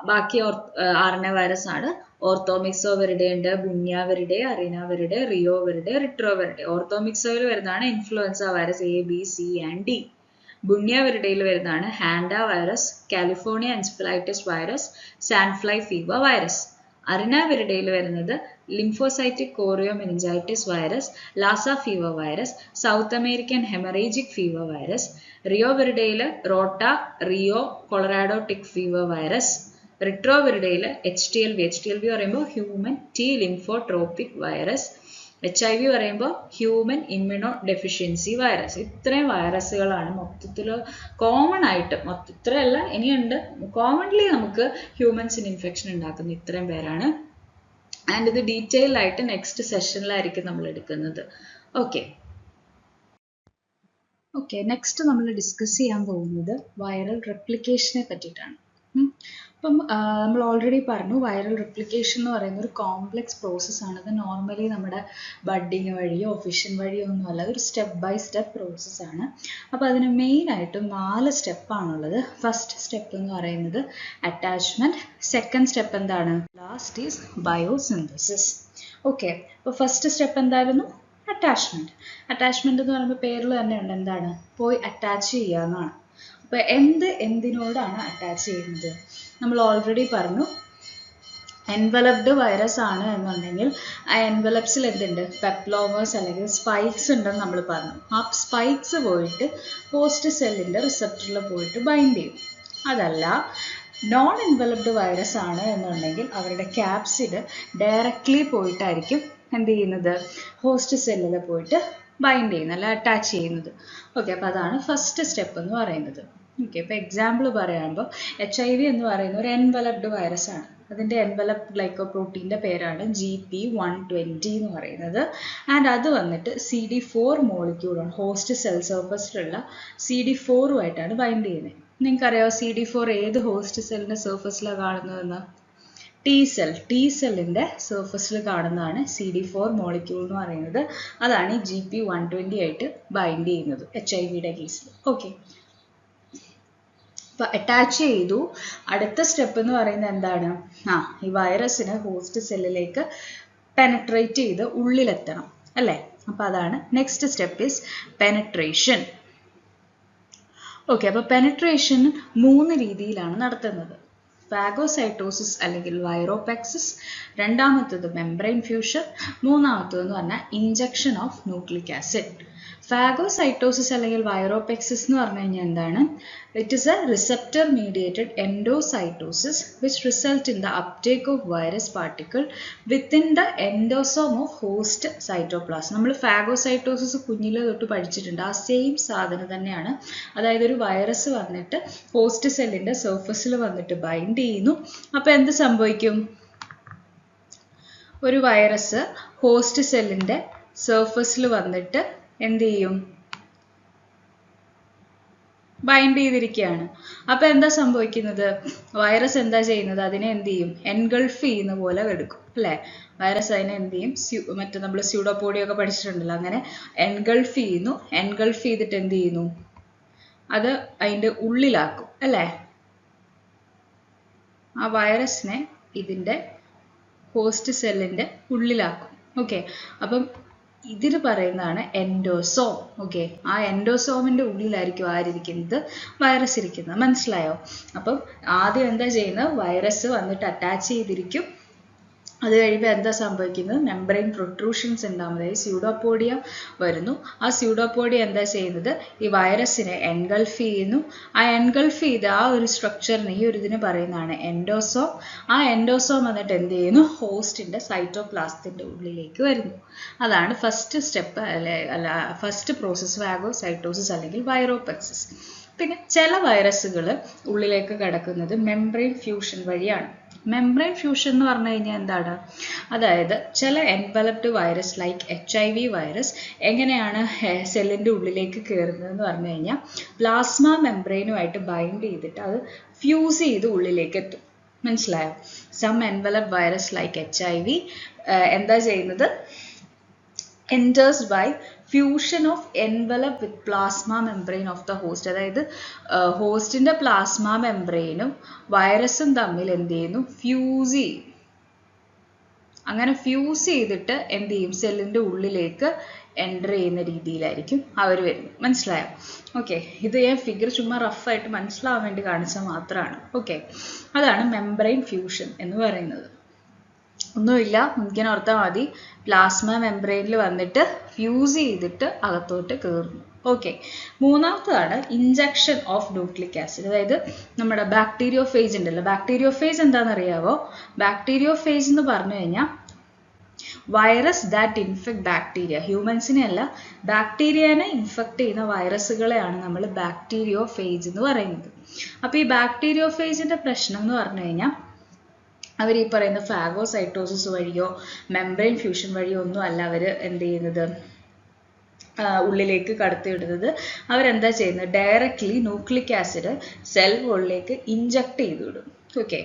ബാക്കി RNA വൈറസ് ആണ്. ഓർത്തോമിക്സോവിരിഡെ ഉണ്ട്, ബുന്യാവിരിഡെ, അറീനാവിരിഡെ, റിയോവിരിഡെ, റിട്രോവിരിഡെ. ഓർത്തോമിക്സോയിൽ വരുന്നതാണ് influenza virus A, B, C and D. ബുന്യാവിരിഡയിൽ വരുന്നതാണ് hanta virus, California encephalitis virus, sandfly fever virus. അറിനാവിരിഡയിൽ വരുന്നത് lymphocytic choriomeningitis virus, Lhasa fever virus, South American haemorrhagic fever virus. റിയോവിരിഡയിൽ rota, reo, Colorado tick fever virus. റിട്രോവിരിഡയിൽ HTLV പറയുമ്പോൾ human T lymphotropic virus. HIV പറയുമ്പോൾ ഹ്യൂമൻ ഇമ്മ്യൂണോ ഡെഫിഷ്യൻസി വൈറസ്. ഇത്രയും വൈറസുകളാണ് മൊത്തത്തിൽ കോമൺ ആയിട്ട്, ഇത്രയല്ല ഇനിയുണ്ട്, കോമൺലി നമുക്ക് ഹ്യൂമൻസിന് ഇൻഫെക്ഷൻ ഉണ്ടാക്കുന്ന ഇത്രയും പേരാണ്. ആൻഡ് ഇത് ഡീറ്റെയിൽ ആയിട്ട് നെക്സ്റ്റ് സെഷനിലായിരിക്കും നമ്മൾ എടുക്കുന്നത്. ഓക്കെ, നെക്സ്റ്റ് നമ്മൾ ഡിസ്കസ് ചെയ്യാൻ പോകുന്നത് വൈറൽ റെപ്ലിക്കേഷനെ പറ്റിയിട്ടാണ്. അപ്പം നമ്മൾ ഓൾറെഡി പറഞ്ഞു വൈറൽ റെപ്ലിക്കേഷൻ എന്ന് പറയുന്ന ഒരു കോംപ്ലെക്സ് പ്രോസസ്സാണ്. അത് നോർമലി നമ്മുടെ ബഡ്ഡിങ് വഴിയോ ഫിഷൻ വഴിയോ ഒന്നുമല്ല, അതൊരു സ്റ്റെപ്പ് ബൈ സ്റ്റെപ്പ് പ്രോസസ്സാണ്. അപ്പോൾ അതിന് മെയിനായിട്ടും 4 സ്റ്റെപ്പാണുള്ളത്. ഫസ്റ്റ് സ്റ്റെപ്പ് എന്ന് പറയുന്നത് അറ്റാച്ച്മെൻറ്റ്. സെക്കൻഡ് സ്റ്റെപ്പ് എന്താണ്? Last is biosynthesis. ഓക്കെ, അപ്പോൾ ഫസ്റ്റ് സ്റ്റെപ്പ് എന്തായിരുന്നു? അറ്റാച്ച്മെൻറ്റ്. അറ്റാച്ച്മെൻറ്റ് എന്ന് പറയുമ്പോൾ പേരിൽ തന്നെ ഉണ്ട്, എന്താണ്? പോയി അറ്റാച്ച് ചെയ്യുക എന്നാണ്. അപ്പോൾ എന്തിനോടാണ് അറ്റാച്ച് ചെയ്യുന്നത്? നമ്മൾ ഓൾറെഡി പറഞ്ഞു എൻവലപ്ഡ് വൈറസ് ആണ് എന്നുണ്ടെങ്കിൽ ആ എൻവലപ്സിൽ എന്തുണ്ട്? പെപ്ലോമേഴ്സ് അല്ലെങ്കിൽ സ്പൈക്സ് ഉണ്ടെന്ന് നമ്മൾ പറഞ്ഞു. ആ സ്പൈക്സ് പോയിട്ട് ഹോസ്റ്റ് സെല്ലിൻ്റെ റിസപ്റ്ററിൽ പോയിട്ട് ബൈൻഡ് ചെയ്യും. അതല്ല നോൺ എൻവലപ്ഡ് വൈറസ് ആണ് എന്നുണ്ടെങ്കിൽ അവരുടെ ക്യാപ്സിഡ് ഡയറക്റ്റ്ലി പോയിട്ടായിരിക്കും എന്ത് ചെയ്യുന്നത്? ഹോസ്റ്റ് സെല്ലിൽ പോയിട്ട് ബൈൻഡ് ചെയ്യുന്നത്, അല്ല അറ്റാച്ച് ചെയ്യുന്നത്. ഓക്കെ, അപ്പോൾ അതാണ് ഫസ്റ്റ് സ്റ്റെപ്പ് എന്ന് പറയുന്നത്. ഓക്കെ, ഇപ്പോൾ എക്സാമ്പിൾ പറയുമ്പോൾ HIV എന്ന് പറയുന്ന ഒരു എൻവലപ്ഡ് വൈറസ് ആണ്. അതിൻ്റെ എൻവലപ്പ് ഗ്ലൈക്കോപ്രോട്ടീൻ്റെ പേരാണ് GP120 എന്ന് പറയുന്നത്. ആൻഡ് അത് വന്നിട്ട് CD4 മോളിക്യൂളാണ്, ഹോസ്റ്റ് സെൽ സർഫസിലുള്ള CD4ഉമായിട്ടാണ് ബൈൻഡ് ചെയ്യുന്നത്. നിങ്ങൾക്കറിയാമോ CD4 ഏത് ഹോസ്റ്റ് സെല്ലിൻ്റെ സർഫസിലാണ് കാണുന്നതെന്ന്? ടി സെല്ലിൻ്റെ സർഫസിൽ കാണുന്നതാണ് CD4 മോളിക്യൂൾ എന്ന് പറയുന്നത്. അതാണ് ഈ GP120 ആയിട്ട് ബൈൻഡ് ചെയ്യുന്നത് HIVയുടെ കേസിൽ. ഓക്കെ, അപ്പോൾ അറ്റാച്ച് ചെയ്തു. അടുത്ത സ്റ്റെപ്പ് എന്ന് പറയുന്നത് എന്താണ്? ഈ വൈറസിന് ഹോസ്റ്റ് സെല്ലിലേക്ക് പെനട്രേറ്റ് ചെയ്ത് ഉള്ളിലെത്തണം അല്ലേ? അപ്പോൾ അതാണ് next step is penetration. Okay, അപ്പോൾ പെനട്രേഷൻ 3 രീതിയിലാണ് നടത്തുന്നത്. ഫാഗോസൈറ്റോസിസ് അല്ലെങ്കിൽ വൈറോപെക്സിസ്, രണ്ടാമത്തത് മെംബ്രെയിൻ ഫ്യൂഷൻ, മൂന്നാമത്തതെന്ന് പറഞ്ഞാൽ injection of nucleic acid. Phagocytosis അല്ലെങ്കിൽ വൈറോപെക്സിസ് എന്ന് പറഞ്ഞു കഴിഞ്ഞാൽ എന്താണ്? It is a receptor mediated endocytosis which result in the uptake of virus particle within the endosome of host cytoplasm. നമ്മൾ ഫാഗോസൈറ്റോസിസ് കുഞ്ഞിലെ തൊട്ട് പഠിച്ചിട്ടുണ്ട്. ആ സെയിം സാധനം തന്നെയാണ്. അതായത് ഒരു വൈറസ് വന്നിട്ട് ഹോസ്റ്റ് സെല്ലിൻ്റെ സർഫസിൽ വന്നിട്ട് ബൈൻഡ് ചെയ്യുന്നു. അപ്പോൾ എന്ത് സംഭവിക്കും? ഒരു വൈറസ് ഹോസ്റ്റ് സെല്ലിൻ്റെ സർഫസിൽ വന്നിട്ട് എന്ത് ചെയ്യും? ബൈൻഡ് ചെയ്തിരിക്കുകയാണ്. അപ്പോൾ എന്താ സംഭവിക്കുന്നത്? വൈറസ് എന്താ ചെയ്യുന്നത്? അതിനെ എന്ത് ചെയ്യും? എൻഗൾഫ് ചെയ്യുന്ന പോലെ എടുക്കും അല്ലേ? വൈറസ് അതിനെ എന്ത് ചെയ്യും? മറ്റേ നമ്മൾ സ്യൂഡോപോഡിയൊക്കെ പഠിച്ചിട്ടുണ്ടല്ലോ, അങ്ങനെ എൻഗൾഫ് ചെയ്യുന്നു. എൻഗൾഫ് ചെയ്തിട്ട് എന്ത് ചെയ്യുന്നു? അത് അതിൻ്റെ ഉള്ളിലാക്കും അല്ലേ? ആ വൈറസിനെ ഇതിൻ്റെ ഹോസ്റ്റ് സെല്ലിൻ്റെ ഉള്ളിലാക്കും. ഓക്കെ, അപ്പം ഇതിന് പറയുന്നതാണ് എൻഡോസോം. ഓക്കെ, ആ എൻഡോസോമിൻ്റെ ഉള്ളിലായിരിക്കും ആരിയ്ക്കുന്നത്? വൈറസ് ഇരിക്കുന്നത്. മനസ്സിലായോ? അപ്പം ആദ്യം എന്താ ചെയ്യുന്നത്? വൈറസ് വന്നിട്ട് അറ്റാച്ച് ചെയ്തിരിക്കും. അത് കഴിയുമ്പോൾ എന്താ സംഭവിക്കുന്നത്? മെംബ്രെയിൻ പ്രൊട്രൂഷൻസ് ഉണ്ടാവും, അതായത് സ്യൂഡോപോഡിയ വരുന്നു. ആ സ്യൂഡോപോഡിയ എന്താ ചെയ്യുന്നത്? ഈ വൈറസിനെ എൻഗൾഫ് ചെയ്യുന്നു. ആ എൻഗൾഫ് ചെയ്ത് ആ ഒരു സ്ട്രക്ചറിന്, ഈ ഒരു ഇതിന് പറയുന്നതാണ് എൻഡോസോം. ആ എൻഡോസോം എന്നിട്ട് എന്ത് ചെയ്യുന്നു? ഹോസ്റ്റിന്റെ സൈറ്റോപ്ലാസത്തിന്റെ ഉള്ളിലേക്ക് വരുന്നു. അതാണ് first step, first process phagocytosis അല്ലെങ്കിൽ വൈറോപെക്സിസ്. പിന്നെ ചില വൈറസുകൾ ഉള്ളിലേക്ക് കടക്കുന്നത് മെംബ്രെയിൻ ഫ്യൂഷൻ വഴിയാണ്. മെംബ്രെയിൻ ഫ്യൂഷൻ എന്ന് പറഞ്ഞു കഴിഞ്ഞാൽ എന്താണ്? അതായത് ചില enveloped virus like HIV virus എങ്ങനെയാണ് സെല്ലിൻ്റെ ഉള്ളിലേക്ക് കയറുന്നത് എന്ന് പറഞ്ഞു കഴിഞ്ഞാൽ പ്ലാസ്മ മെംബ്രെയിനുമായിട്ട് ബൈൻഡ് ചെയ്തിട്ട് അത് ഫ്യൂസ് ചെയ്ത് ഉള്ളിലേക്ക് എത്തും. മനസ്സിലായോ? Some enveloped virus like HIV എന്താ ചെയ്യുന്നത്? enters by fusion of envelope with plasma membrane of the host. അതായത് ഹോസ്റ്റിന്റെ പ്ലാസ്മ മെംബ്രെയിനും വൈറസും തമ്മിൽ എന്ത് ചെയ്യുന്നു? ഫ്യൂസ് ചെയ്യും. അങ്ങനെ ഫ്യൂസ് ചെയ്തിട്ട് എന്ത് ചെയ്യും? സെല്ലിന്റെ ഉള്ളിലേക്ക് എൻ്റർ ചെയ്യുന്ന രീതിയിലായിരിക്കും അവർ വരുന്നത്. മനസ്സിലായോ? ഓക്കെ, ഇത് ഞാൻ ഫിഗർ ചുമ്മാ റഫായിട്ട് മനസ്സിലാവാൻ വേണ്ടി കാണിച്ചാൽ മാത്രമാണ്. ഓക്കെ, അതാണ് മെംബ്രെയിൻ ഫ്യൂഷൻ എന്ന് പറയുന്നത്. ഒന്നുമില്ല, ഇങ്ങനെ ഓർത്താൽ മതി. പ്ലാസ്മ മെംബ്രെയിനിൽ വന്നിട്ട് ഫ്യൂസ് ചെയ്തിട്ട് അകത്തോട്ട് കയറുന്നു. ഓക്കെ, മൂന്നാമത്തതാണ് ഇഞ്ചക്ഷൻ ഓഫ് ന്യൂക്ലിക് ആസിഡ്. അതായത് നമ്മുടെ ബാക്ടീരിയോഫേജ് ഉണ്ടല്ലോ. ബാക്ടീരിയോഫേജ് എന്താണെന്നറിയാവോ? ബാക്ടീരിയോഫേജ് എന്ന് പറഞ്ഞു കഴിഞ്ഞാൽ വൈറസ് ദാറ്റ് ഇൻഫെക്ട് ബാക്ടീരിയ. ഹ്യൂമൻസിനെ അല്ല, ബാക്ടീരിയനെ ഇൻഫെക്ട് ചെയ്യുന്ന വൈറസുകളെയാണ് നമ്മൾ ബാക്ടീരിയോഫേജ് എന്ന് പറയുന്നത്. അപ്പോൾ ഈ ബാക്ടീരിയോഫേജിന്റെ പ്രശ്നം എന്ന് പറഞ്ഞു കഴിഞ്ഞാൽ അവർ ഈ പറയുന്ന ഫാഗോസൈറ്റോസിസ് വഴിയോ മെംബ്രെയിൻ ഫ്യൂഷൻ വഴിയോ ഒന്നും അല്ല അവർ എന്ത് ചെയ്യുന്നത്? ഉള്ളിലേക്ക് കടത്തിവിടുന്നത്. അവരെന്താ ചെയ്യുന്നത്? ഡയറക്റ്റ്ലി ന്യൂക്ലിക് ആസിഡ് സെൽ വോളിലേക്ക് ഇഞ്ചക്ട് ചെയ്ത് വിടും. ഓക്കെ,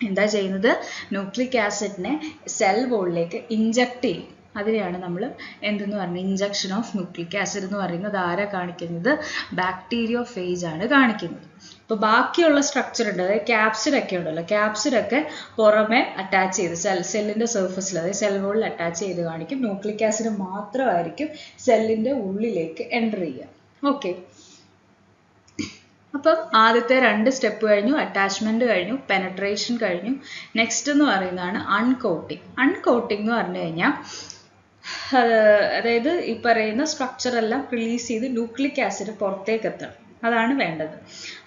എന്താ ചെയ്യുന്നത്? ന്യൂക്ലിക് ആസിഡിനെ സെൽ വോളിലേക്ക് ഇഞ്ചക്ട് ചെയ്യും. അതിനെയാണ് നമ്മൾ എന്തെന്ന് പറഞ്ഞത്? ഇഞ്ചക്ഷൻ ഓഫ് ന്യൂക്ലിക് ആസിഡ് എന്ന് പറയുന്നത്. ആരാ കാണിക്കുന്നത്? ബാക്ടീരിയോഫേജ് ആണ് കാണിക്കുന്നത്. ഇപ്പോൾ ബാക്കിയുള്ള സ്ട്രക്ചർ ഉണ്ട്, അതായത് ക്യാപ്സിഡ് ഒക്കെ ഉണ്ടല്ലോ, ക്യാപ്സിഡ് ഒക്കെ പുറമെ അറ്റാച്ച് ചെയ്ത് സെല്ലിന്റെ സർഫസിൽ, അതായത് സെൽ വോളിൽ അറ്റാച്ച് ചെയ്ത് കാണിക്കും. ന്യൂക്ലിക് ആസിഡ് മാത്രമായിരിക്കും സെല്ലിന്റെ ഉള്ളിലേക്ക് എൻ്റർ ചെയ്യുക. ഓക്കെ, അപ്പം ആദ്യത്തെ 2 സ്റ്റെപ്പ് കഴിഞ്ഞു. അറ്റാച്ച്മെന്റ് കഴിഞ്ഞു, പെനട്രേഷൻ കഴിഞ്ഞു. നെക്സ്റ്റ് എന്ന് പറയുന്നതാണ് അൺകോട്ടിങ്. അൺകോട്ടിങ് എന്ന് പറഞ്ഞു കഴിഞ്ഞാൽ അതായത് ഈ പറയുന്ന സ്ട്രക്ചർ എല്ലാം റിലീസ് ചെയ്ത് ന്യൂക്ലിക് ആസിഡ് പുറത്തേക്ക് എത്തണം. അതാണ് വേണ്ടത്.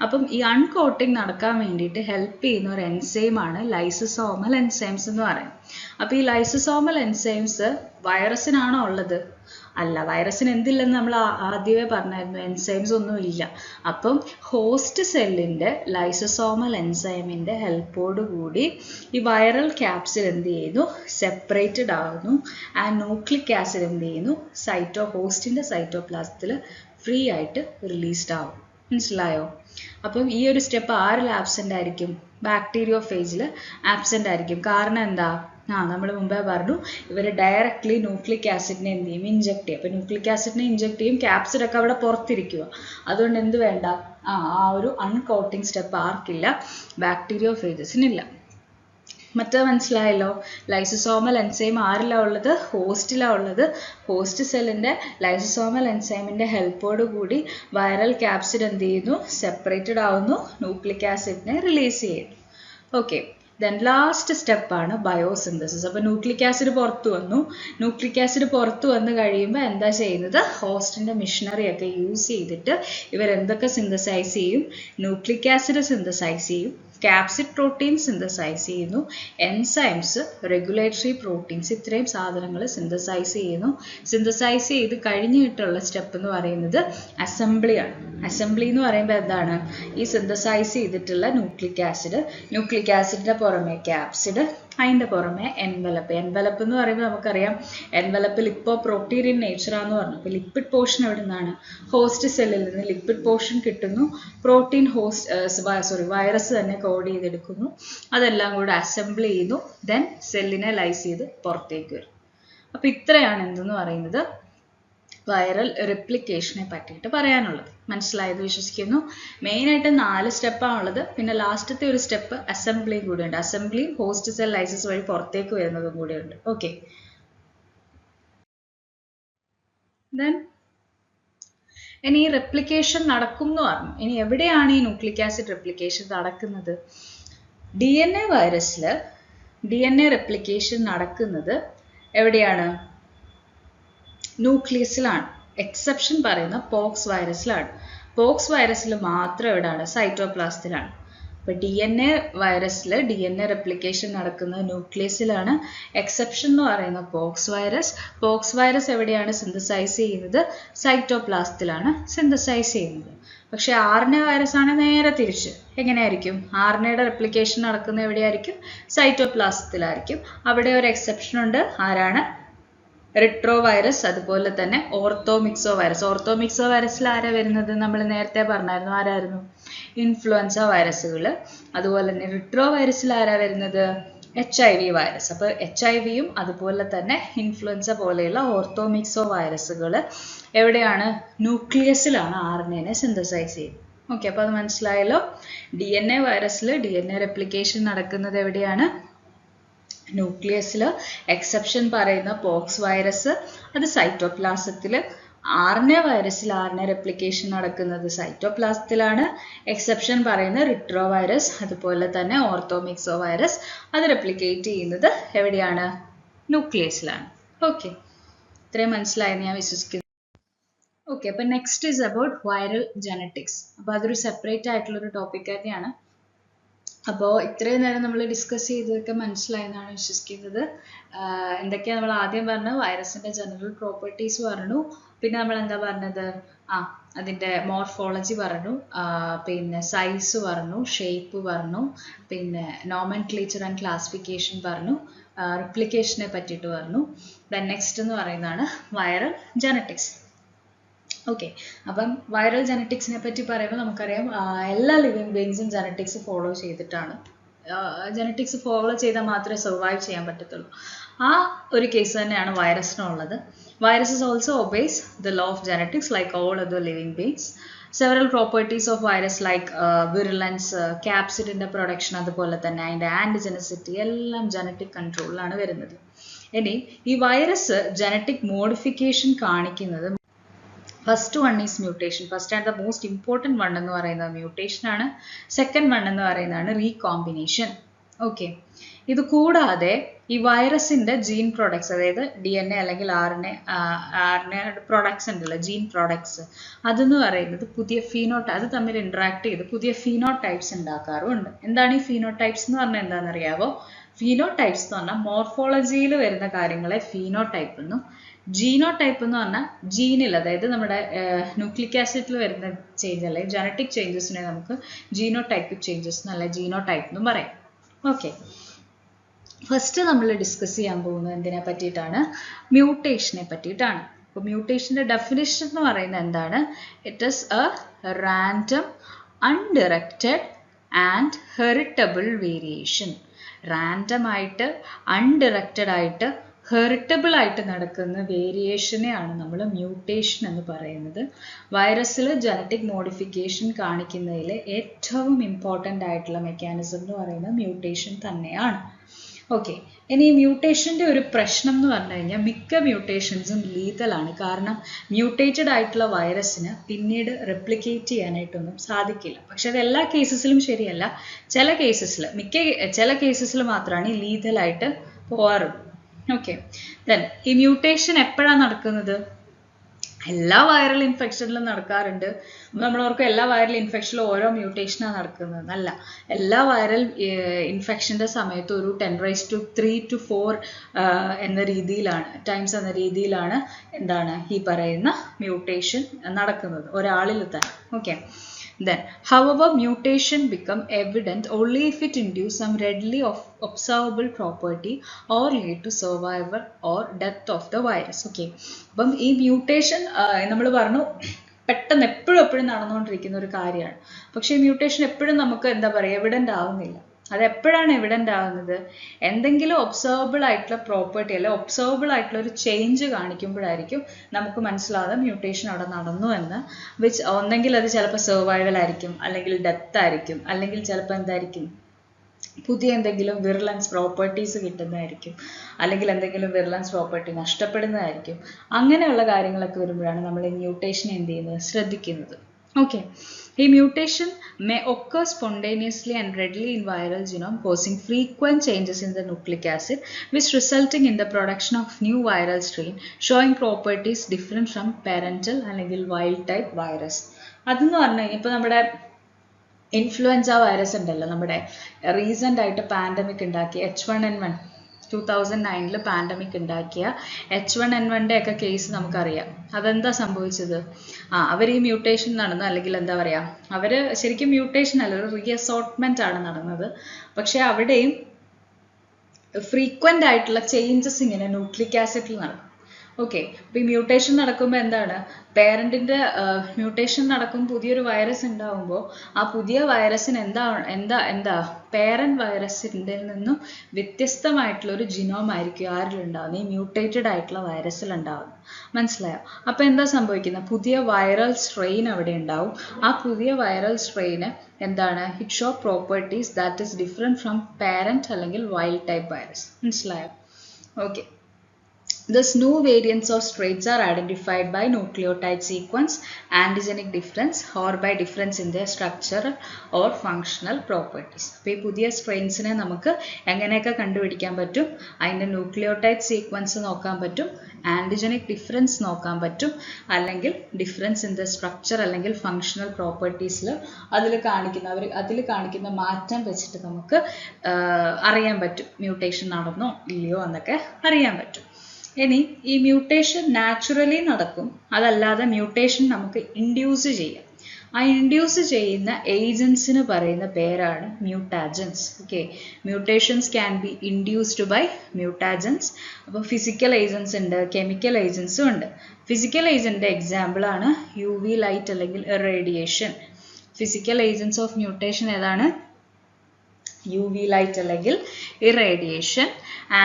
അപ്പം ഈ അൺകോട്ടിങ് നടക്കാൻ വേണ്ടിയിട്ട് ഹെൽപ്പ് ചെയ്യുന്ന ഒരു എൻസൈമാണ് ലൈസോസോമൽ എൻസൈംസ് എന്ന് പറയുന്നത്. അപ്പോൾ ഈ ലൈസോസോമൽ എൻസൈംസ് വൈറസിനാണോ ഉള്ളത്? അല്ല, വൈറസിന് എന്തില്ലെന്ന് നമ്മൾ ആദ്യമേ പറഞ്ഞായിരുന്നു, എൻസൈംസ് ഒന്നും ഇല്ല. അപ്പം ഹോസ്റ്റ് സെല്ലിൻ്റെ ലൈസോസോമൽ എൻസൈമിൻ്റെ ഹെൽപ്പോട് കൂടി ഈ വൈറൽ ക്യാപ്സിഡ് എന്ത് ചെയ്യുന്നു? സെപ്പറേറ്റഡ് ആകുന്നു. ആ ന്യൂക്ലിക് ആസിഡ് എന്ത് ചെയ്യുന്നു? ഹോസ്റ്റിൻ്റെ സൈറ്റോപ്ലാസത്തിൽ ഫ്രീ ആയിട്ട് റിലീസ്ഡ് ആവും. മനസ്സിലായോ? അപ്പം ഈ ഒരു സ്റ്റെപ്പ് ആരിൽ ആബ്സെൻ്റ് ആയിരിക്കും? ബാക്ടീരിയോഫേജിൽ ആബ്സെൻ്റ് ആയിരിക്കും. കാരണം എന്താ? നമ്മൾ മുമ്പേ പറഞ്ഞു, ഇവർ ഡയറക്റ്റ്ലി ന്യൂക്ലിക് ആസിഡിനെ എന്ത് ചെയ്യും? ഇഞ്ചക്ട് ചെയ്യും. അപ്പോൾ ന്യൂക്ലിക് ആസിഡിനെ ഇഞ്ചക്ട് ചെയ്യും, ക്യാപ്സിഡൊക്കെ അവിടെ പുറത്തിരിക്കുക. അതുകൊണ്ട് എന്ത് വേണ്ട? ആ ഒരു അൺകോട്ടിങ് സ്റ്റെപ്പ് ആർക്കില്ല? ബാക്ടീരിയോഫേജസിനില്ല. മറ്റേ മനസ്സിലായല്ലോ? ലൈസോസോമൽ എൻസൈം ആരിലാണ് ഉള്ളത്? ഹോസ്റ്റിലാണ് ഉള്ളത്. ഹോസ്റ്റ് സെല്ലിൻ്റെ ലൈസോസോമൽ എൻസൈമിൻ്റെ ഹെൽപ്പോട് കൂടി വൈറൽ ക്യാപ്സിഡ് എന്ത് ചെയ്യുന്നു? സെപ്പറേറ്റഡ് ആവുന്നു, ന്യൂക്ലിക് ആസിഡിനെ റിലീസ് ചെയ്യുന്നു. ഓക്കെ, ദെൻ ലാസ്റ്റ് സ്റ്റെപ്പാണ് ബയോസിന്തസിസ്. അപ്പോൾ ന്യൂക്ലിക് ആസിഡ് പുറത്തു വന്നു. ന്യൂക്ലിക് ആസിഡ് പുറത്തു വന്ന് കഴിയുമ്പോൾ എന്താ ചെയ്യുന്നത്? ഹോസ്റ്റിൻ്റെ മിഷനറി ഒക്കെ യൂസ് ചെയ്തിട്ട് ഇവരെന്തൊക്കെ സിന്തസൈസ് ചെയ്യും? ന്യൂക്ലിക് ആസിഡ് സിന്തസൈസ് ചെയ്യും, ക്യാപ്സിഡ് പ്രോട്ടീൻ സിന്തസൈസ് ചെയ്യുന്നു, എൻസൈംസ്, റെഗുലേറ്ററി പ്രോട്ടീൻസ്, ഇത്രയും സാധനങ്ങൾ സിന്തസൈസ് ചെയ്യുന്നു. സിന്തസൈസ് ചെയ്ത് കഴിഞ്ഞിട്ടുള്ള സ്റ്റെപ്പ് എന്ന് പറയുന്നത് അസംബ്ലിയാണ്. അസംബ്ലി എന്ന് പറയുമ്പോൾ എന്താണ്? ഈ സിന്തസൈസ് ചെയ്തിട്ടുള്ള ന്യൂക്ലിക് ആസിഡിൻ്റെ പുറമെ ക്യാപ്സിഡ്, അതിൻ്റെ പുറമെ എൻവലപ്പ്. എൻവലപ്പ് എന്ന് പറയുമ്പോൾ നമുക്കറിയാം, എൻവലപ്പ് ലിപ്പോ പ്രോട്ടീൻ നേച്ചറാന്ന് പറഞ്ഞു. അപ്പോൾ ലിപ്പിഡ് പോർഷൻ എവിടെ നിന്നാണ്? ഹോസ്റ്റ് സെല്ലിൽ നിന്ന് ലിപ്പിഡ് പോർഷൻ കിട്ടുന്നു. പ്രോട്ടീൻ വൈറസ് തന്നെ കോഡ് ചെയ്തെടുക്കുന്നു. അതെല്ലാം കൂടെ അസംബിൾ ചെയ്യുന്നു. ദെൻ സെല്ലിനെ ലൈസ് ചെയ്ത് പുറത്തേക്ക് വരും. അപ്പോൾ ഇത്രയാണ് എന്തെന്ന് പറയുന്നത് വൈറൽ റെപ്ലിക്കേഷനെ പറ്റിയിട്ട് പറയാനുള്ളത്. മനസ്സിലായത് വിശ്വസിക്കുന്നു. മെയിനായിട്ട് 4 സ്റ്റെപ്പാണുള്ളത്. പിന്നെ ലാസ്റ്റത്തെ ഒരു സ്റ്റെപ്പ് അസംബ്ലിയും കൂടെ ഉണ്ട്. അസംബ്ലിയും ഹോസ്റ്റ് സെൽ ലൈസിസ് വഴി പുറത്തേക്ക് വരുന്നതും കൂടെ ഉണ്ട്. ഓക്കെ, ദെൻ ഇനി ഈ റെപ്ലിക്കേഷൻ നടക്കും എന്ന് പറഞ്ഞു. ഇനി എവിടെയാണ് ഈ ന്യൂക്ലിക് ആസിഡ് റെപ്ലിക്കേഷൻ നടക്കുന്നത്? DNA വൈറസിൽ DNA replication നടക്കുന്നത് എവിടെയാണ്? ന്യൂക്ലിയസിലാണ്. എക്സെപ്ഷൻ പറയുന്ന പോക്സ് വൈറസിലാണ്. പോക്സ് വൈറസിൽ മാത്രം എവിടെയാണ്? സൈറ്റോപ്ലാസത്തിലാണ്. അപ്പോൾ DNA വൈറസിൽ DNA റെപ്ലിക്കേഷൻ നടക്കുന്നത് ന്യൂക്ലിയസിലാണ്. എക്സെപ്ഷൻ എന്ന് പറയുന്ന പോക്സ് വൈറസ്. പോക്സ് വൈറസ് എവിടെയാണ് സിന്തസൈസ് ചെയ്യുന്നത്? സൈറ്റോപ്ലാസത്തിലാണ് സിന്തസൈസ് ചെയ്യുന്നത്. പക്ഷെ RNA വൈറസ് ആണ് നേരെ തിരിച്ച്. എങ്ങനെയായിരിക്കും? RNAയുടെ റെപ്ലിക്കേഷൻ നടക്കുന്നത് എവിടെയായിരിക്കും? സൈറ്റോപ്ലാസത്തിലായിരിക്കും. അവിടെ ഒരു എക്സെപ്ഷൻ ഉണ്ട്. ആരാണ്? റിട്രോ വൈറസ്, അതുപോലെ തന്നെ ഓർത്തോമിക്സോ വൈറസ്. ഓർത്തോമിക്സോ വൈറസിൽ ആരാ വരുന്നത്? നമ്മൾ നേരത്തെ പറഞ്ഞായിരുന്നു. ആരായിരുന്നു? ഇൻഫ്ലുവൻസ വൈറസുകൾ. അതുപോലെ തന്നെ റിട്രോ വൈറസിൽ ആരാ വരുന്നത്? HIV virus. അപ്പോൾ HIV-യും അതുപോലെ തന്നെ ഇൻഫ്ലുവൻസ പോലെയുള്ള ഓർത്തോമിക്സോ വൈറസുകൾ എവിടെയാണ്? ന്യൂക്ലിയസിലാണ് RNA സിന്തസൈസ് ചെയ്യുന്നത്. ഓക്കെ, അപ്പോൾ അത് മനസ്സിലായല്ലോ. DNA വൈറസിൽ DNA റെപ്ലിക്കേഷൻ നടക്കുന്നത് എവിടെയാണ്? ന്യൂക്ലിയസിൽ. എക്സെപ്ഷൻ പറയുന്ന പോക്സ് വൈറസ് അത് സൈറ്റോപ്ലാസത്തിൽ. RNA വൈറസിൽ RNA റെപ്ലിക്കേഷൻ നടക്കുന്നത് സൈറ്റോപ്ലാസത്തിലാണ്. എക്സെപ്ഷൻ പറയുന്ന റിട്രോ വൈറസ് അതുപോലെ തന്നെ ഓർത്തോമിക്സോ വൈറസ് അത് റെപ്ലിക്കേറ്റ് ചെയ്യുന്നത് എവിടെയാണ്? ന്യൂക്ലിയസിലാണ്. ഓക്കെ, ഇത്രയും മനസ്സിലായെന്ന് ഞാൻ വിശ്വസിക്കുന്നു. ഓക്കെ, അപ്പോൾ next is about viral genetics. അപ്പോൾ അതൊരു സെപ്പറേറ്റ് ആയിട്ടുള്ളൊരു ടോപ്പിക് തന്നെയാണ്. അപ്പോൾ ഇത്രയും നേരം നമ്മൾ ഡിസ്കസ് ചെയ്തതൊക്കെ മനസ്സിലായെന്നാണ് വിശ്വസിക്കുന്നത്. എന്തൊക്കെയാണ് നമ്മൾ ആദ്യം പറഞ്ഞത്? വൈറസിൻ്റെ ജനറൽ പ്രോപ്പർട്ടീസ് പറഞ്ഞു. പിന്നെ നമ്മൾ എന്താ പറഞ്ഞത്? അതിൻ്റെ മോർഫോളജി പറഞ്ഞു, പിന്നെ സൈസ് പറഞ്ഞു, ഷേപ്പ് പറഞ്ഞു, പിന്നെ നോമൻക്ലേച്ചർ ആൻഡ് ക്ലാസിഫിക്കേഷൻ പറഞ്ഞു, റിപ്ലിക്കേഷനെ പറ്റിയിട്ട് പറഞ്ഞു. ദെൻ നെക്സ്റ്റ് എന്ന് പറയുന്നതാണ് വൈറൽ ജനറ്റിക്സ്. ഓക്കെ, അപ്പം വൈറൽ ജനറ്റിക്സിനെ പറ്റി പറയുമ്പോൾ നമുക്കറിയാം എല്ലാ ലിവിങ് ബീങ്സും ജനറ്റിക്സ് ഫോളോ ചെയ്തിട്ടാണ്. ജനറ്റിക്സ് ഫോളോ ചെയ്താൽ മാത്രമേ സർവൈവ് ചെയ്യാൻ പറ്റത്തുള്ളൂ. ആ ഒരു കേസ് തന്നെയാണ് വൈറസിനുള്ളത്. Viruses also obeys the law of genetics like all other living beings. Several properties of virus like virulence, ക്യാപ്സിഡിൻ്റെ പ്രൊഡക്ഷൻ, അതുപോലെ തന്നെ അതിൻ്റെ ആൻറ്റിജനസിറ്റി എല്ലാം ജനറ്റിക് കൺട്രോളിലാണ് വരുന്നത്. ഇനി ഈ വൈറസ് ജനറ്റിക് മോഡിഫിക്കേഷൻ കാണിക്കുന്നത് first one is mutation. First and the most important one എന്ന് പറയുന്നത് മ്യൂട്ടേഷൻ ആണ്. സെക്കൻഡ് വൺ എന്ന് പറയുന്നതാണ് റീകോമ്പിനേഷൻ. ഓക്കെ, ഇത് കൂടാതെ ഈ വൈറസിൻ്റെ ജീൻ പ്രോഡക്ട്സ്, അതായത് DNA അല്ലെങ്കിൽ RNA പ്രോഡക്ട്സ് ഉണ്ടല്ലോ, ജീൻ പ്രോഡക്ട്സ്, അതെന്ന് പറയുന്നത് പുതിയ അത് തമ്മിൽ ഇൻട്രാക്ട് ചെയ്ത് പുതിയ ഫീനോടൈപ്സ് ഉണ്ടാക്കാറുമുണ്ട്. എന്താണ് ഈ ഫീനോടൈപ്സ് എന്ന് പറഞ്ഞാൽ എന്താണെന്നറിയാവോ? ഫീനോടൈപ്സ് എന്ന് പറഞ്ഞാൽ മോർഫോളജിയിൽ വരുന്ന കാര്യങ്ങളെ ഫീനോടൈപ്പ് എന്നും, ജീനോടൈപ്പ് എന്ന് പറഞ്ഞാൽ ജീനിൽ, അതായത് നമ്മുടെ ന്യൂക്ലിക് ആസിഡിൽ വരുന്ന ചേഞ്ച് അല്ലെങ്കിൽ ജനറ്റിക് ചേഞ്ചസിനെ നമുക്ക് ജീനോടൈപ്പിക് ചേഞ്ചസ് എന്നല്ല ജീനോടൈപ്പ് എന്നും പറയാം. ഓക്കെ, ഫസ്റ്റ് നമ്മൾ ഡിസ്കസ് ചെയ്യാൻ പോകുന്നത് എന്തിനെ പറ്റിയിട്ടാണ്? മ്യൂട്ടേഷനെ പറ്റിയിട്ടാണ്. അപ്പോൾ മ്യൂട്ടേഷൻ്റെ ഡെഫിനിഷൻ എന്ന് പറയുന്നത് എന്താണ്? It is a random undirected and heritable variation. Random ആയിട്ട് അൺഡിറക്റ്റഡ് ആയിട്ട് ഹെറിറ്റബിൾ ആയിട്ട് നടക്കുന്ന വേരിയേഷനെയാണ് നമ്മൾ മ്യൂട്ടേഷൻ എന്ന് പറയുന്നത്. വൈറസിൽ ജനറ്റിക് മോഡിഫിക്കേഷൻ കാണിക്കുന്നതിൽ ഏറ്റവും ഇമ്പോർട്ടൻ്റ് ആയിട്ടുള്ള മെക്കാനിസം എന്ന് പറയുന്നത് മ്യൂട്ടേഷൻ തന്നെയാണ്. ഓക്കെ, ഇനി മ്യൂട്ടേഷൻ്റെ ഒരു പ്രശ്നം എന്ന് പറഞ്ഞു കഴിഞ്ഞാൽ മിക്ക മ്യൂട്ടേഷൻസും ലീതലാണ്. കാരണം മ്യൂട്ടേറ്റഡ് ആയിട്ടുള്ള വൈറസിന് പിന്നീട് റെപ്ലിക്കേറ്റ് ചെയ്യാനായിട്ടൊന്നും സാധിക്കില്ല. പക്ഷെ അത് എല്ലാ കേസസിലും ശരിയല്ല. ചില കേസസിൽ മാത്രമാണ് ഈ ലീതലായിട്ട് പോകാറുള്ളൂ. ഓക്കെ, ദെൻ ഈ മ്യൂട്ടേഷൻ എപ്പോഴാണ് നടക്കുന്നത്? എല്ലാ വൈറൽ ഇൻഫെക്ഷനിലും നടക്കാറുണ്ട്. നമ്മളോർക്കും എല്ലാ വൈറൽ ഇൻഫെക്ഷനിലും ഓരോ മ്യൂട്ടേഷനാണ് നടക്കുന്നത്. അല്ല, എല്ലാ വൈറൽ ഇൻഫെക്ഷൻ്റെ സമയത്ത് ഒരു 10⁻³ to 4 എന്ന രീതിയിലാണ് എന്താണ് ഈ പറയുന്ന മ്യൂട്ടേഷൻ നടക്കുന്നത് ഒരാളിൽ തന്നെ. Okay, then however mutation become evident only if it induce some readily observable property or lead to survival or death of the virus. Okay, അപ്പം ഈ മ്യൂട്ടേഷൻ നമ്മൾ പറഞ്ഞു പെട്ടെന്ന് എപ്പോഴും നടന്നുകൊണ്ടിരിക്കുന്ന ഒരു കാര്യമാണ്. പക്ഷേ ഈ മ്യൂട്ടേഷൻ എപ്പോഴും നമുക്ക് എന്താ പറയുക എവിഡൻ്റ് ആവുന്നില്ല. അത് എപ്പോഴാണ് എവിഡൻ്റ് ആവുന്നത്? എന്തെങ്കിലും ഒബ്സർവബിൾ ആയിട്ടുള്ള പ്രോപ്പർട്ടി അല്ലെ ഒബ്സർവബിൾ ആയിട്ടുള്ള ഒരു ചേഞ്ച് കാണിക്കുമ്പോഴായിരിക്കും നമുക്ക് മനസ്സിലാവുന്നത് മ്യൂട്ടേഷൻ അവിടെ നടന്നു എന്ന്. ഒന്നെങ്കിൽ അത് ചിലപ്പോൾ സർവൈവൽ ആയിരിക്കും, അല്ലെങ്കിൽ ഡെത്ത് ആയിരിക്കും, അല്ലെങ്കിൽ ചിലപ്പോൾ എന്തായിരിക്കും പുതിയ എന്തെങ്കിലും വിർലൻസ് പ്രോപ്പർട്ടീസ് കിട്ടുന്നതായിരിക്കും, അല്ലെങ്കിൽ എന്തെങ്കിലും വിർലൻസ് പ്രോപ്പർട്ടി നഷ്ടപ്പെടുന്നതായിരിക്കും. അങ്ങനെയുള്ള കാര്യങ്ങളൊക്കെ വരുമ്പോഴാണ് നമ്മൾ ഈ മ്യൂട്ടേഷൻ എന്ത് ചെയ്യുന്നത് ശ്രദ്ധിക്കുന്നത്. Okay. A mutation may occur spontaneously and readily in viral genome, causing frequent changes in the nucleic acid, which resulting in the production of new viral strain showing properties different from parental അല്ലെങ്കിൽ wild type virus. അതെന്ന് പറഞ്ഞു കഴിഞ്ഞാൽ ഇപ്പോൾ നമ്മുടെ ഇൻഫ്ലുവൻസ വൈറസ് ഉണ്ടല്ലോ, നമ്മുടെ റീസെൻ്റ് ആയിട്ട് പാൻഡമിക് ഉണ്ടാക്കിയ H1N1 2009 പാൻഡമിക് ഉണ്ടാക്കിയ H1N1 ഒക്കെ കേസ് നമുക്കറിയാം. അതെന്താ സംഭവിച്ചത്? അവർ ഈ മ്യൂട്ടേഷൻ നടന്നു, അല്ലെങ്കിൽ എന്താ പറയുക, അവർ ശരിക്കും മ്യൂട്ടേഷൻ അല്ല, ഒരു റീഅസോർട്ട്മെന്റ് ആണ് നടന്നത്. പക്ഷെ അവിടെയും ഫ്രീക്വൻ്റ് ആയിട്ടുള്ള ചേഞ്ചസ് ഇങ്ങനെ ന്യൂക്ലിക് ആസിഡിൽ നടക്കും. ഓക്കെ, അപ്പോൾ ഈ മ്യൂട്ടേഷൻ നടക്കുമ്പോൾ എന്താണ്, പേരൻറ്റിൻ്റെ മ്യൂട്ടേഷൻ നടക്കും, പുതിയൊരു വൈറസ് ഉണ്ടാകുമ്പോൾ ആ പുതിയ വൈറസിന് എന്താ പേരൻറ്റ് വൈറസിൻ്റെ നിന്നും വ്യത്യസ്തമായിട്ടുള്ള ഒരു ജിനോം ആയിരിക്കും ആരിലുണ്ടാകുന്നത്, ഈ മ്യൂട്ടേറ്റഡ് ആയിട്ടുള്ള വൈറസിൽ ഉണ്ടാകുന്നത്. മനസ്സിലായോ? അപ്പോൾ എന്താ സംഭവിക്കുന്നത്, പുതിയ വൈറൽ സ്ട്രെയിൻ അവിടെ ഉണ്ടാവും. ആ പുതിയ വൈറൽ സ്ട്രെയിന് എന്താണ്, it show properties that is different from parent അല്ലെങ്കിൽ വൈൽഡ് ടൈപ്പ് വൈറസ്. മനസ്സിലായോ? Okay. Thus, new variants of strains are identified by nucleotide sequence, antigenic difference, or by difference in their structural or functional properties. അപ്പോൾ ഈ പുതിയ സ്ട്രെയിൻസിനെ നമുക്ക് എങ്ങനെയൊക്കെ കണ്ടുപിടിക്കാൻ പറ്റും? അതിൻ്റെ ന്യൂക്ലിയോടൈഡ് സീക്വൻസ് നോക്കാൻ പറ്റും, ആൻറ്റിജനിക് ഡിഫറൻസ് നോക്കാൻ പറ്റും, അല്ലെങ്കിൽ ഡിഫറൻസ് ഇൻ ദ സ്ട്രക്ചർ അല്ലെങ്കിൽ ഫങ്ഷണൽ പ്രോപ്പർട്ടീസിൽ അതിൽ കാണിക്കുന്ന മാറ്റം വെച്ചിട്ട് നമുക്ക് അറിയാൻ പറ്റും മ്യൂട്ടേഷൻ നടന്നോ ഇല്ലയോ എന്നൊക്കെ അറിയാൻ പറ്റും. ഇനി ഈ മ്യൂട്ടേഷൻ നാച്ചുറലി നടക്കും, അതല്ലാതെ മ്യൂട്ടേഷൻ നമുക്ക് ഇൻഡ്യൂസ് ചെയ്യാം. ആ ഇൻഡ്യൂസ് ചെയ്യുന്ന ഏജൻസിന് പറയുന്ന പേരാണ് mutagens. Okay, mutations can be induced by mutagens. അപ്പോൾ ഫിസിക്കൽ ഏജൻസ് ഉണ്ട്, കെമിക്കൽ ഏജൻസും ഉണ്ട്. ഫിസിക്കൽ ഏജൻറ്റിൻ്റെ എക്സാമ്പിളാണ് UV ലൈറ്റ് അല്ലെങ്കിൽ radiation. Physical agents of mutation ഏതാണ്? UV ലൈറ്റ് അല്ലെങ്കിൽ ഇറേഡിയേഷൻ.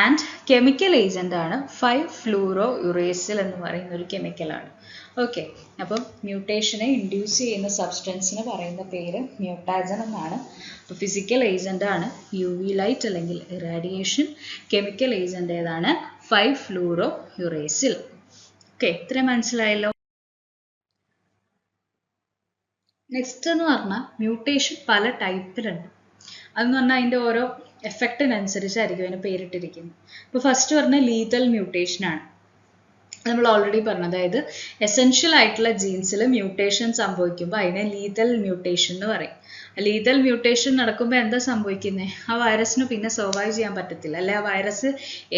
ആൻഡ് കെമിക്കൽ ഏജൻ്റ് ആണ് 5-fluorouracil എന്ന് പറയുന്ന ഒരു കെമിക്കലാണ്. ഓക്കെ, അപ്പം മ്യൂട്ടേഷനെ ഇൻഡ്യൂസ് ചെയ്യുന്ന സബ്സ്റ്റൻസിന് പറയുന്ന പേര് മ്യൂട്ടാജൻ എന്നാണ്. അപ്പോൾ ഫിസിക്കൽ ഏജൻ്റ് ആണ് UV ലൈറ്റ് അല്ലെങ്കിൽ ഇറാഡിയേഷൻ. കെമിക്കൽ ഏജൻ്റ് ഏതാണ്? 5-fluorouracil. ഓക്കെ, ഇത്രയും മനസ്സിലായല്ലോ. നെക്സ്റ്റ് എന്ന് പറഞ്ഞാൽ മ്യൂട്ടേഷൻ പല ടൈപ്പിലുണ്ട്. അതെന്ന് പറഞ്ഞാൽ അതിൻ്റെ ഓരോ എഫക്റ്റിനനുസരിച്ചായിരിക്കും അതിന് പേരിട്ടിരിക്കുന്നത്. ഇപ്പോൾ ഫസ്റ്റ് പറഞ്ഞാൽ ലീതൽ മ്യൂട്ടേഷൻ ആണ്. നമ്മൾ ഓൾറെഡി പറഞ്ഞു, അതായത് എസെൻഷ്യൽ ആയിട്ടുള്ള ജീൻസിൽ മ്യൂട്ടേഷൻ സംഭവിക്കുമ്പോൾ അതിനെ ലീതൽ മ്യൂട്ടേഷൻ എന്ന് പറയും. ലീതൽ മ്യൂട്ടേഷൻ നടക്കുമ്പോൾ എന്താ സംഭവിക്കുന്നത്, ആ വൈറസിന് പിന്നെ സർവൈവ് ചെയ്യാൻ പറ്റത്തില്ല, അല്ലെ ആ വൈറസ്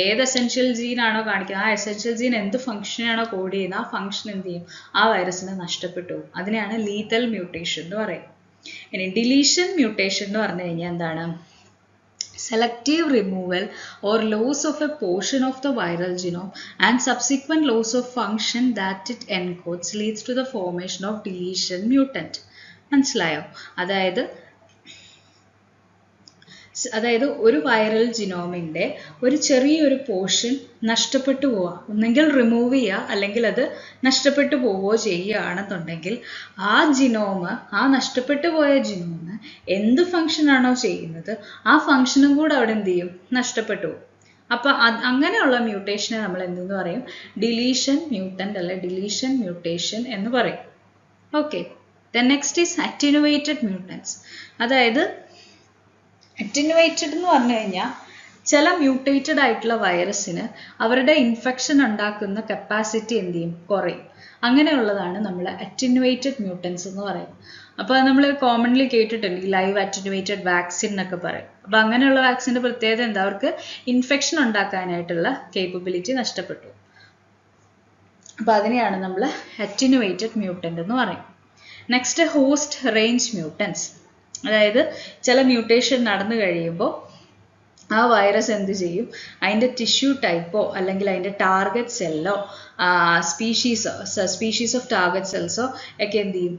ഏത് എസെൻഷ്യൽ ജീനാണോ കാണിക്കുന്നത്, ആ എസെൻഷ്യൽ ജീൻ എന്ത് ഫംഗ്ഷനാണോ കോഡ് ചെയ്യുന്നത്, ആ ഫംഗ്ഷൻ എന്ത് ചെയ്യും, ആ വൈറസിന് നഷ്ടപ്പെട്ടു പോകും. അതിനെയാണ് ലീതൽ മ്യൂട്ടേഷൻ എന്ന് പറയുന്നത്. ഇനി ഡിലീഷൻ മ്യൂട്ടേഷൻ എന്ന് പറഞ്ഞു കഴിഞ്ഞാൽ എന്താണ്, selective removal or loss of a portion of the viral genome and subsequent loss of function that it encodes leads to the formation of deletion mutant. മനസ്സിലായോ? അതായത് ഒരു വൈറൽ ജിനോമിൻ്റെ ഒരു ചെറിയൊരു പോർഷൻ നഷ്ടപ്പെട്ടു പോവുക, ഒന്നെങ്കിൽ റിമൂവ് ചെയ്യുക അല്ലെങ്കിൽ അത് നഷ്ടപ്പെട്ടു പോവുകയോ ചെയ്യുകയാണെന്നുണ്ടെങ്കിൽ ആ ജിനോമ്, ആ നഷ്ടപ്പെട്ടു പോയ ജിനോമ് എന്ത് ഫംഗ്ഷനാണോ ചെയ്യുന്നത് ആ ഫംഗ്ഷനും കൂടെ അവിടെ എന്ത് ചെയ്യും, നഷ്ടപ്പെട്ടു പോകും. അപ്പം അങ്ങനെയുള്ള മ്യൂട്ടേഷനെ നമ്മൾ എന്തെന്ന് പറയും, ഡിലീഷൻ മ്യൂട്ടൻ്റ് അല്ലെ ഡിലീഷൻ മ്യൂട്ടേഷൻ എന്ന് പറയും. Okay, then next is attenuated mutants. അതായത് അറ്റിനുവേറ്റഡ് എന്ന് പറഞ്ഞു കഴിഞ്ഞാൽ ചില മ്യൂട്ടേറ്റഡ് ആയിട്ടുള്ള വൈറസിന് അവരുടെ ഇൻഫെക്ഷൻ ഉണ്ടാക്കുന്ന കപ്പാസിറ്റി എന്ത് ചെയ്യും, കുറയും. അങ്ങനെയുള്ളതാണ് നമ്മൾ അറ്റിനുവേറ്റഡ് മ്യൂട്ടൻസ് എന്ന് പറയും. അപ്പോൾ നമ്മൾ കോമൺലി കേട്ടിട്ടുണ്ട് ഈ ലൈവ് അറ്റിനുവേറ്റഡ് വാക്സിൻ എന്നൊക്കെ പറയും. അപ്പോൾ അങ്ങനെയുള്ള വാക്സിൻ്റെ പ്രത്യേകത എന്താ, അവർക്ക് ഇൻഫെക്ഷൻ ഉണ്ടാക്കാനായിട്ടുള്ള കേപ്പബിലിറ്റി നഷ്ടപ്പെട്ടു. അപ്പോൾ അതിനെയാണ് നമ്മൾ അറ്റിനുവേറ്റഡ് മ്യൂട്ടൻ്റ് എന്ന് പറയും. Next host range mutants. അതായത് ചില മ്യൂട്ടേഷൻ നടന്നു കഴിയുമ്പോൾ ആ വൈറസ് എന്ത് ചെയ്യും, അതിൻ്റെ ടിഷ്യൂ ടൈപ്പോ അല്ലെങ്കിൽ അതിൻ്റെ target Cello species of target Celso ഒക്കെ എന്ത് ചെയ്യും,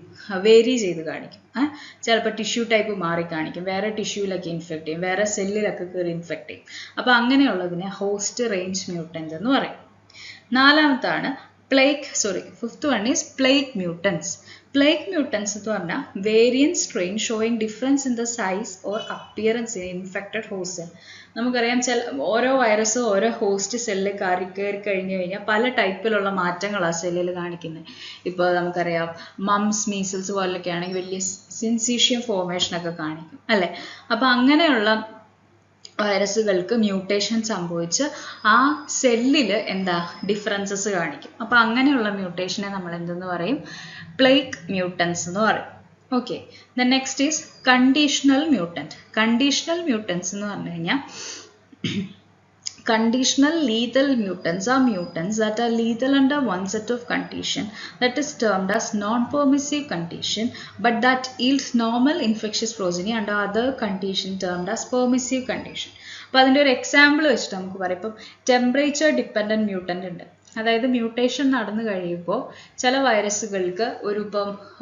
വേരി ചെയ്ത് കാണിക്കും. ചിലപ്പോൾ ടിഷ്യൂ ടൈപ്പ് മാറി കാണിക്കും, വേറെ ടിഷ്യൂലൊക്കെ ഇൻഫെക്റ്റ് ചെയ്യും, വേറെ സെല്ലിലൊക്കെ കയറി ഇൻഫെക്റ്റ് ചെയ്യും. അപ്പോൾ അങ്ങനെയുള്ളതിനെ ഹോസ്റ്റ് റേഞ്ച് മ്യൂട്ടൻ്റ് എന്ന് പറയും. നാലാമത്താണ് fifth one is plague mutants. Plague mutants എന്ന് പറഞ്ഞാൽ variant strain showing difference in the size or appearance in infected host. നമുക്കറിയാം ഓരോ വൈറസ് ഓരോ ഹോസ്റ്റ് സെല്ലിൽ കയറി കഴിഞ്ഞു കഴിഞ്ഞാൽ പല ടൈപ്പിലുള്ള മാറ്റങ്ങളാണ് സെല്ലിൽ കാണിക്കുന്നത്. ഇപ്പോൾ നമുക്കറിയാം മംസ് മീസിൽസ് പോലൊക്കെ ആണെങ്കിൽ വലിയ സിൻസീഷ്യം ഫോർമേഷൻ ഒക്കെ കാണിക്കും അല്ലേ. അപ്പം അങ്ങനെയുള്ള വൈറസുകൾക്ക് മ്യൂട്ടേഷൻ സംഭവിച്ച് ആ സെല്ലിൽ എന്താ ഡിഫറൻസസ് കാണിക്കും. അപ്പം അങ്ങനെയുള്ള മ്യൂട്ടേഷനെ നമ്മൾ എന്തെന്ന് പറയും? പ്ലേഗ് മ്യൂട്ടൻസ് എന്ന് പറയും. Okay, the next is conditional mutant. Conditional mutants എന്ന് പറഞ്ഞു കഴിഞ്ഞാൽ conditional lethal mutants are mutants that are lethal under one set of condition that is termed as non-permissive condition, but that yields normal infectious progeny under other condition termed as permissive condition. അപ്പോൾ അതിൻ്റെ ഒരു എക്സാമ്പിൾ വെച്ചിട്ട് നമുക്ക് പറയാം. ഇപ്പം ടെമ്പറേച്ചർ ഡിപ്പെൻഡൻറ്റ് മ്യൂട്ടൻ്റ് ഉണ്ട്. അതായത് മ്യൂട്ടേഷൻ നടന്നു കഴിയുമ്പോൾ ചില വൈറസുകൾക്ക്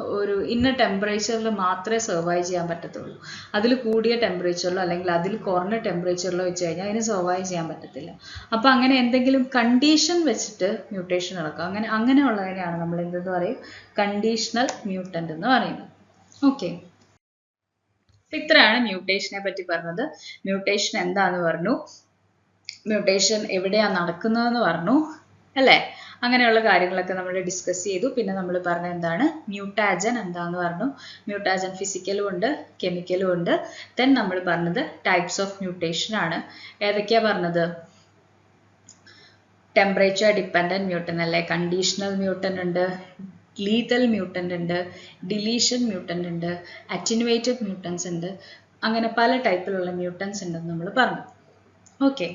ഒരു ഇന്ന ടെമ്പറേച്ചറിൽ മാത്രമേ സർവൈവ് ചെയ്യാൻ പറ്റത്തുള്ളൂ. അതിൽ കൂടിയ ടെമ്പറേച്ചറിലോ അല്ലെങ്കിൽ അതിൽ കുറഞ്ഞ ടെമ്പറേച്ചറിലോ വെച്ച് കഴിഞ്ഞാൽ അതിന് സർവൈവ് ചെയ്യാൻ പറ്റത്തില്ല. അപ്പോൾ അങ്ങനെ എന്തെങ്കിലും കണ്ടീഷൻ വെച്ചിട്ട് മ്യൂട്ടേഷൻ നടക്കും. അങ്ങനെയുള്ളതിനെയാണ് നമ്മൾ എന്തെന്ന് പറയും? കണ്ടീഷണൽ മ്യൂട്ടൻ്റ് എന്ന് പറയുന്നത്. ഓക്കെ, ഇത്രയാണ് മ്യൂട്ടേഷനെ പറ്റി പറഞ്ഞത്. മ്യൂട്ടേഷൻ എന്താന്ന് പറഞ്ഞു, മ്യൂട്ടേഷൻ എവിടെയാണ് നടക്കുന്നതെന്ന് പറഞ്ഞു അല്ലേ. അങ്ങനെയുള്ള കാര്യങ്ങളൊക്കെ നമ്മൾ ഡിസ്കസ് ചെയ്തു. പിന്നെ നമ്മൾ പറഞ്ഞ എന്താണ് മ്യൂട്ടാജൻ എന്താന്ന് പറഞ്ഞു. മ്യൂട്ടാജൻ ഫിസിക്കലും ഉണ്ട് കെമിക്കലും ഉണ്ട്. ദെൻ നമ്മൾ പറഞ്ഞത് ടൈപ്സ് ഓഫ് മ്യൂട്ടേഷൻ ആണ്. ഏതൊക്കെയാ പറഞ്ഞത്? ടെമ്പറേച്ചർ ഡിപ്പെൻഡൻറ്റ് മ്യൂട്ടൻ അല്ലേ, കണ്ടീഷണൽ മ്യൂട്ടൻ ഉണ്ട്, ലീതൽ മ്യൂട്ടൻ്റ് ഉണ്ട്, ഡിലീഷൻ മ്യൂട്ടൻ്റ് ഉണ്ട്, അറ്റിനുവേറ്റഡ് മ്യൂട്ടൻസ് ഉണ്ട്. അങ്ങനെ പല ടൈപ്പിലുള്ള മ്യൂട്ടൻസ് ഉണ്ടെന്ന് നമ്മൾ പറഞ്ഞു. ഓക്കെ,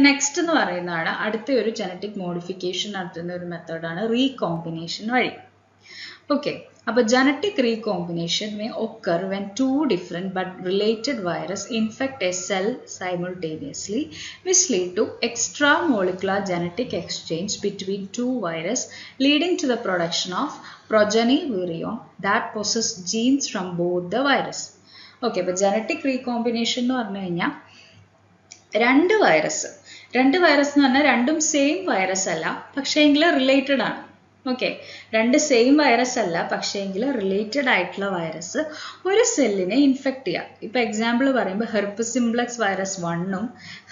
നെക്സ്റ്റ് എന്ന് പറയുന്നതാണ് അടുത്ത ഒരു ജനറ്റിക് മോഡിഫിക്കേഷൻ നടത്തുന്ന ഒരു മെത്തേഡാണ് റീകോമ്പിനേഷൻ വഴി. ഓക്കെ, അപ്പോൾ genetic recombination may occur when two different but related virus infect a cell simultaneously which lead to extra molecular genetic exchange between two virus leading to the production of progeny virion that possess genes from both the virus. Okay, അപ്പോൾ ജനറ്റിക് റീകോമ്പിനേഷൻ എന്ന് പറഞ്ഞു കഴിഞ്ഞാൽ രണ്ട് വൈറസ് എന്ന് പറഞ്ഞാൽ രണ്ടും സെയിം വൈറസ് അല്ല, പക്ഷേ എങ്കിൽ റിലേറ്റഡ് ആണ്. ഓക്കെ, രണ്ട് സെയിം വൈറസ് അല്ല, പക്ഷേ എങ്കിൽ റിലേറ്റഡ് ആയിട്ടുള്ള വൈറസ് ഒരു സെല്ലിനെ ഇൻഫെക്ട് ചെയ്യാം. ഇപ്പം എക്സാമ്പിൾ പറയുമ്പോൾ ഹെർപ്പസ് സിംപ്ലക്സ് വൈറസ് 1ഉം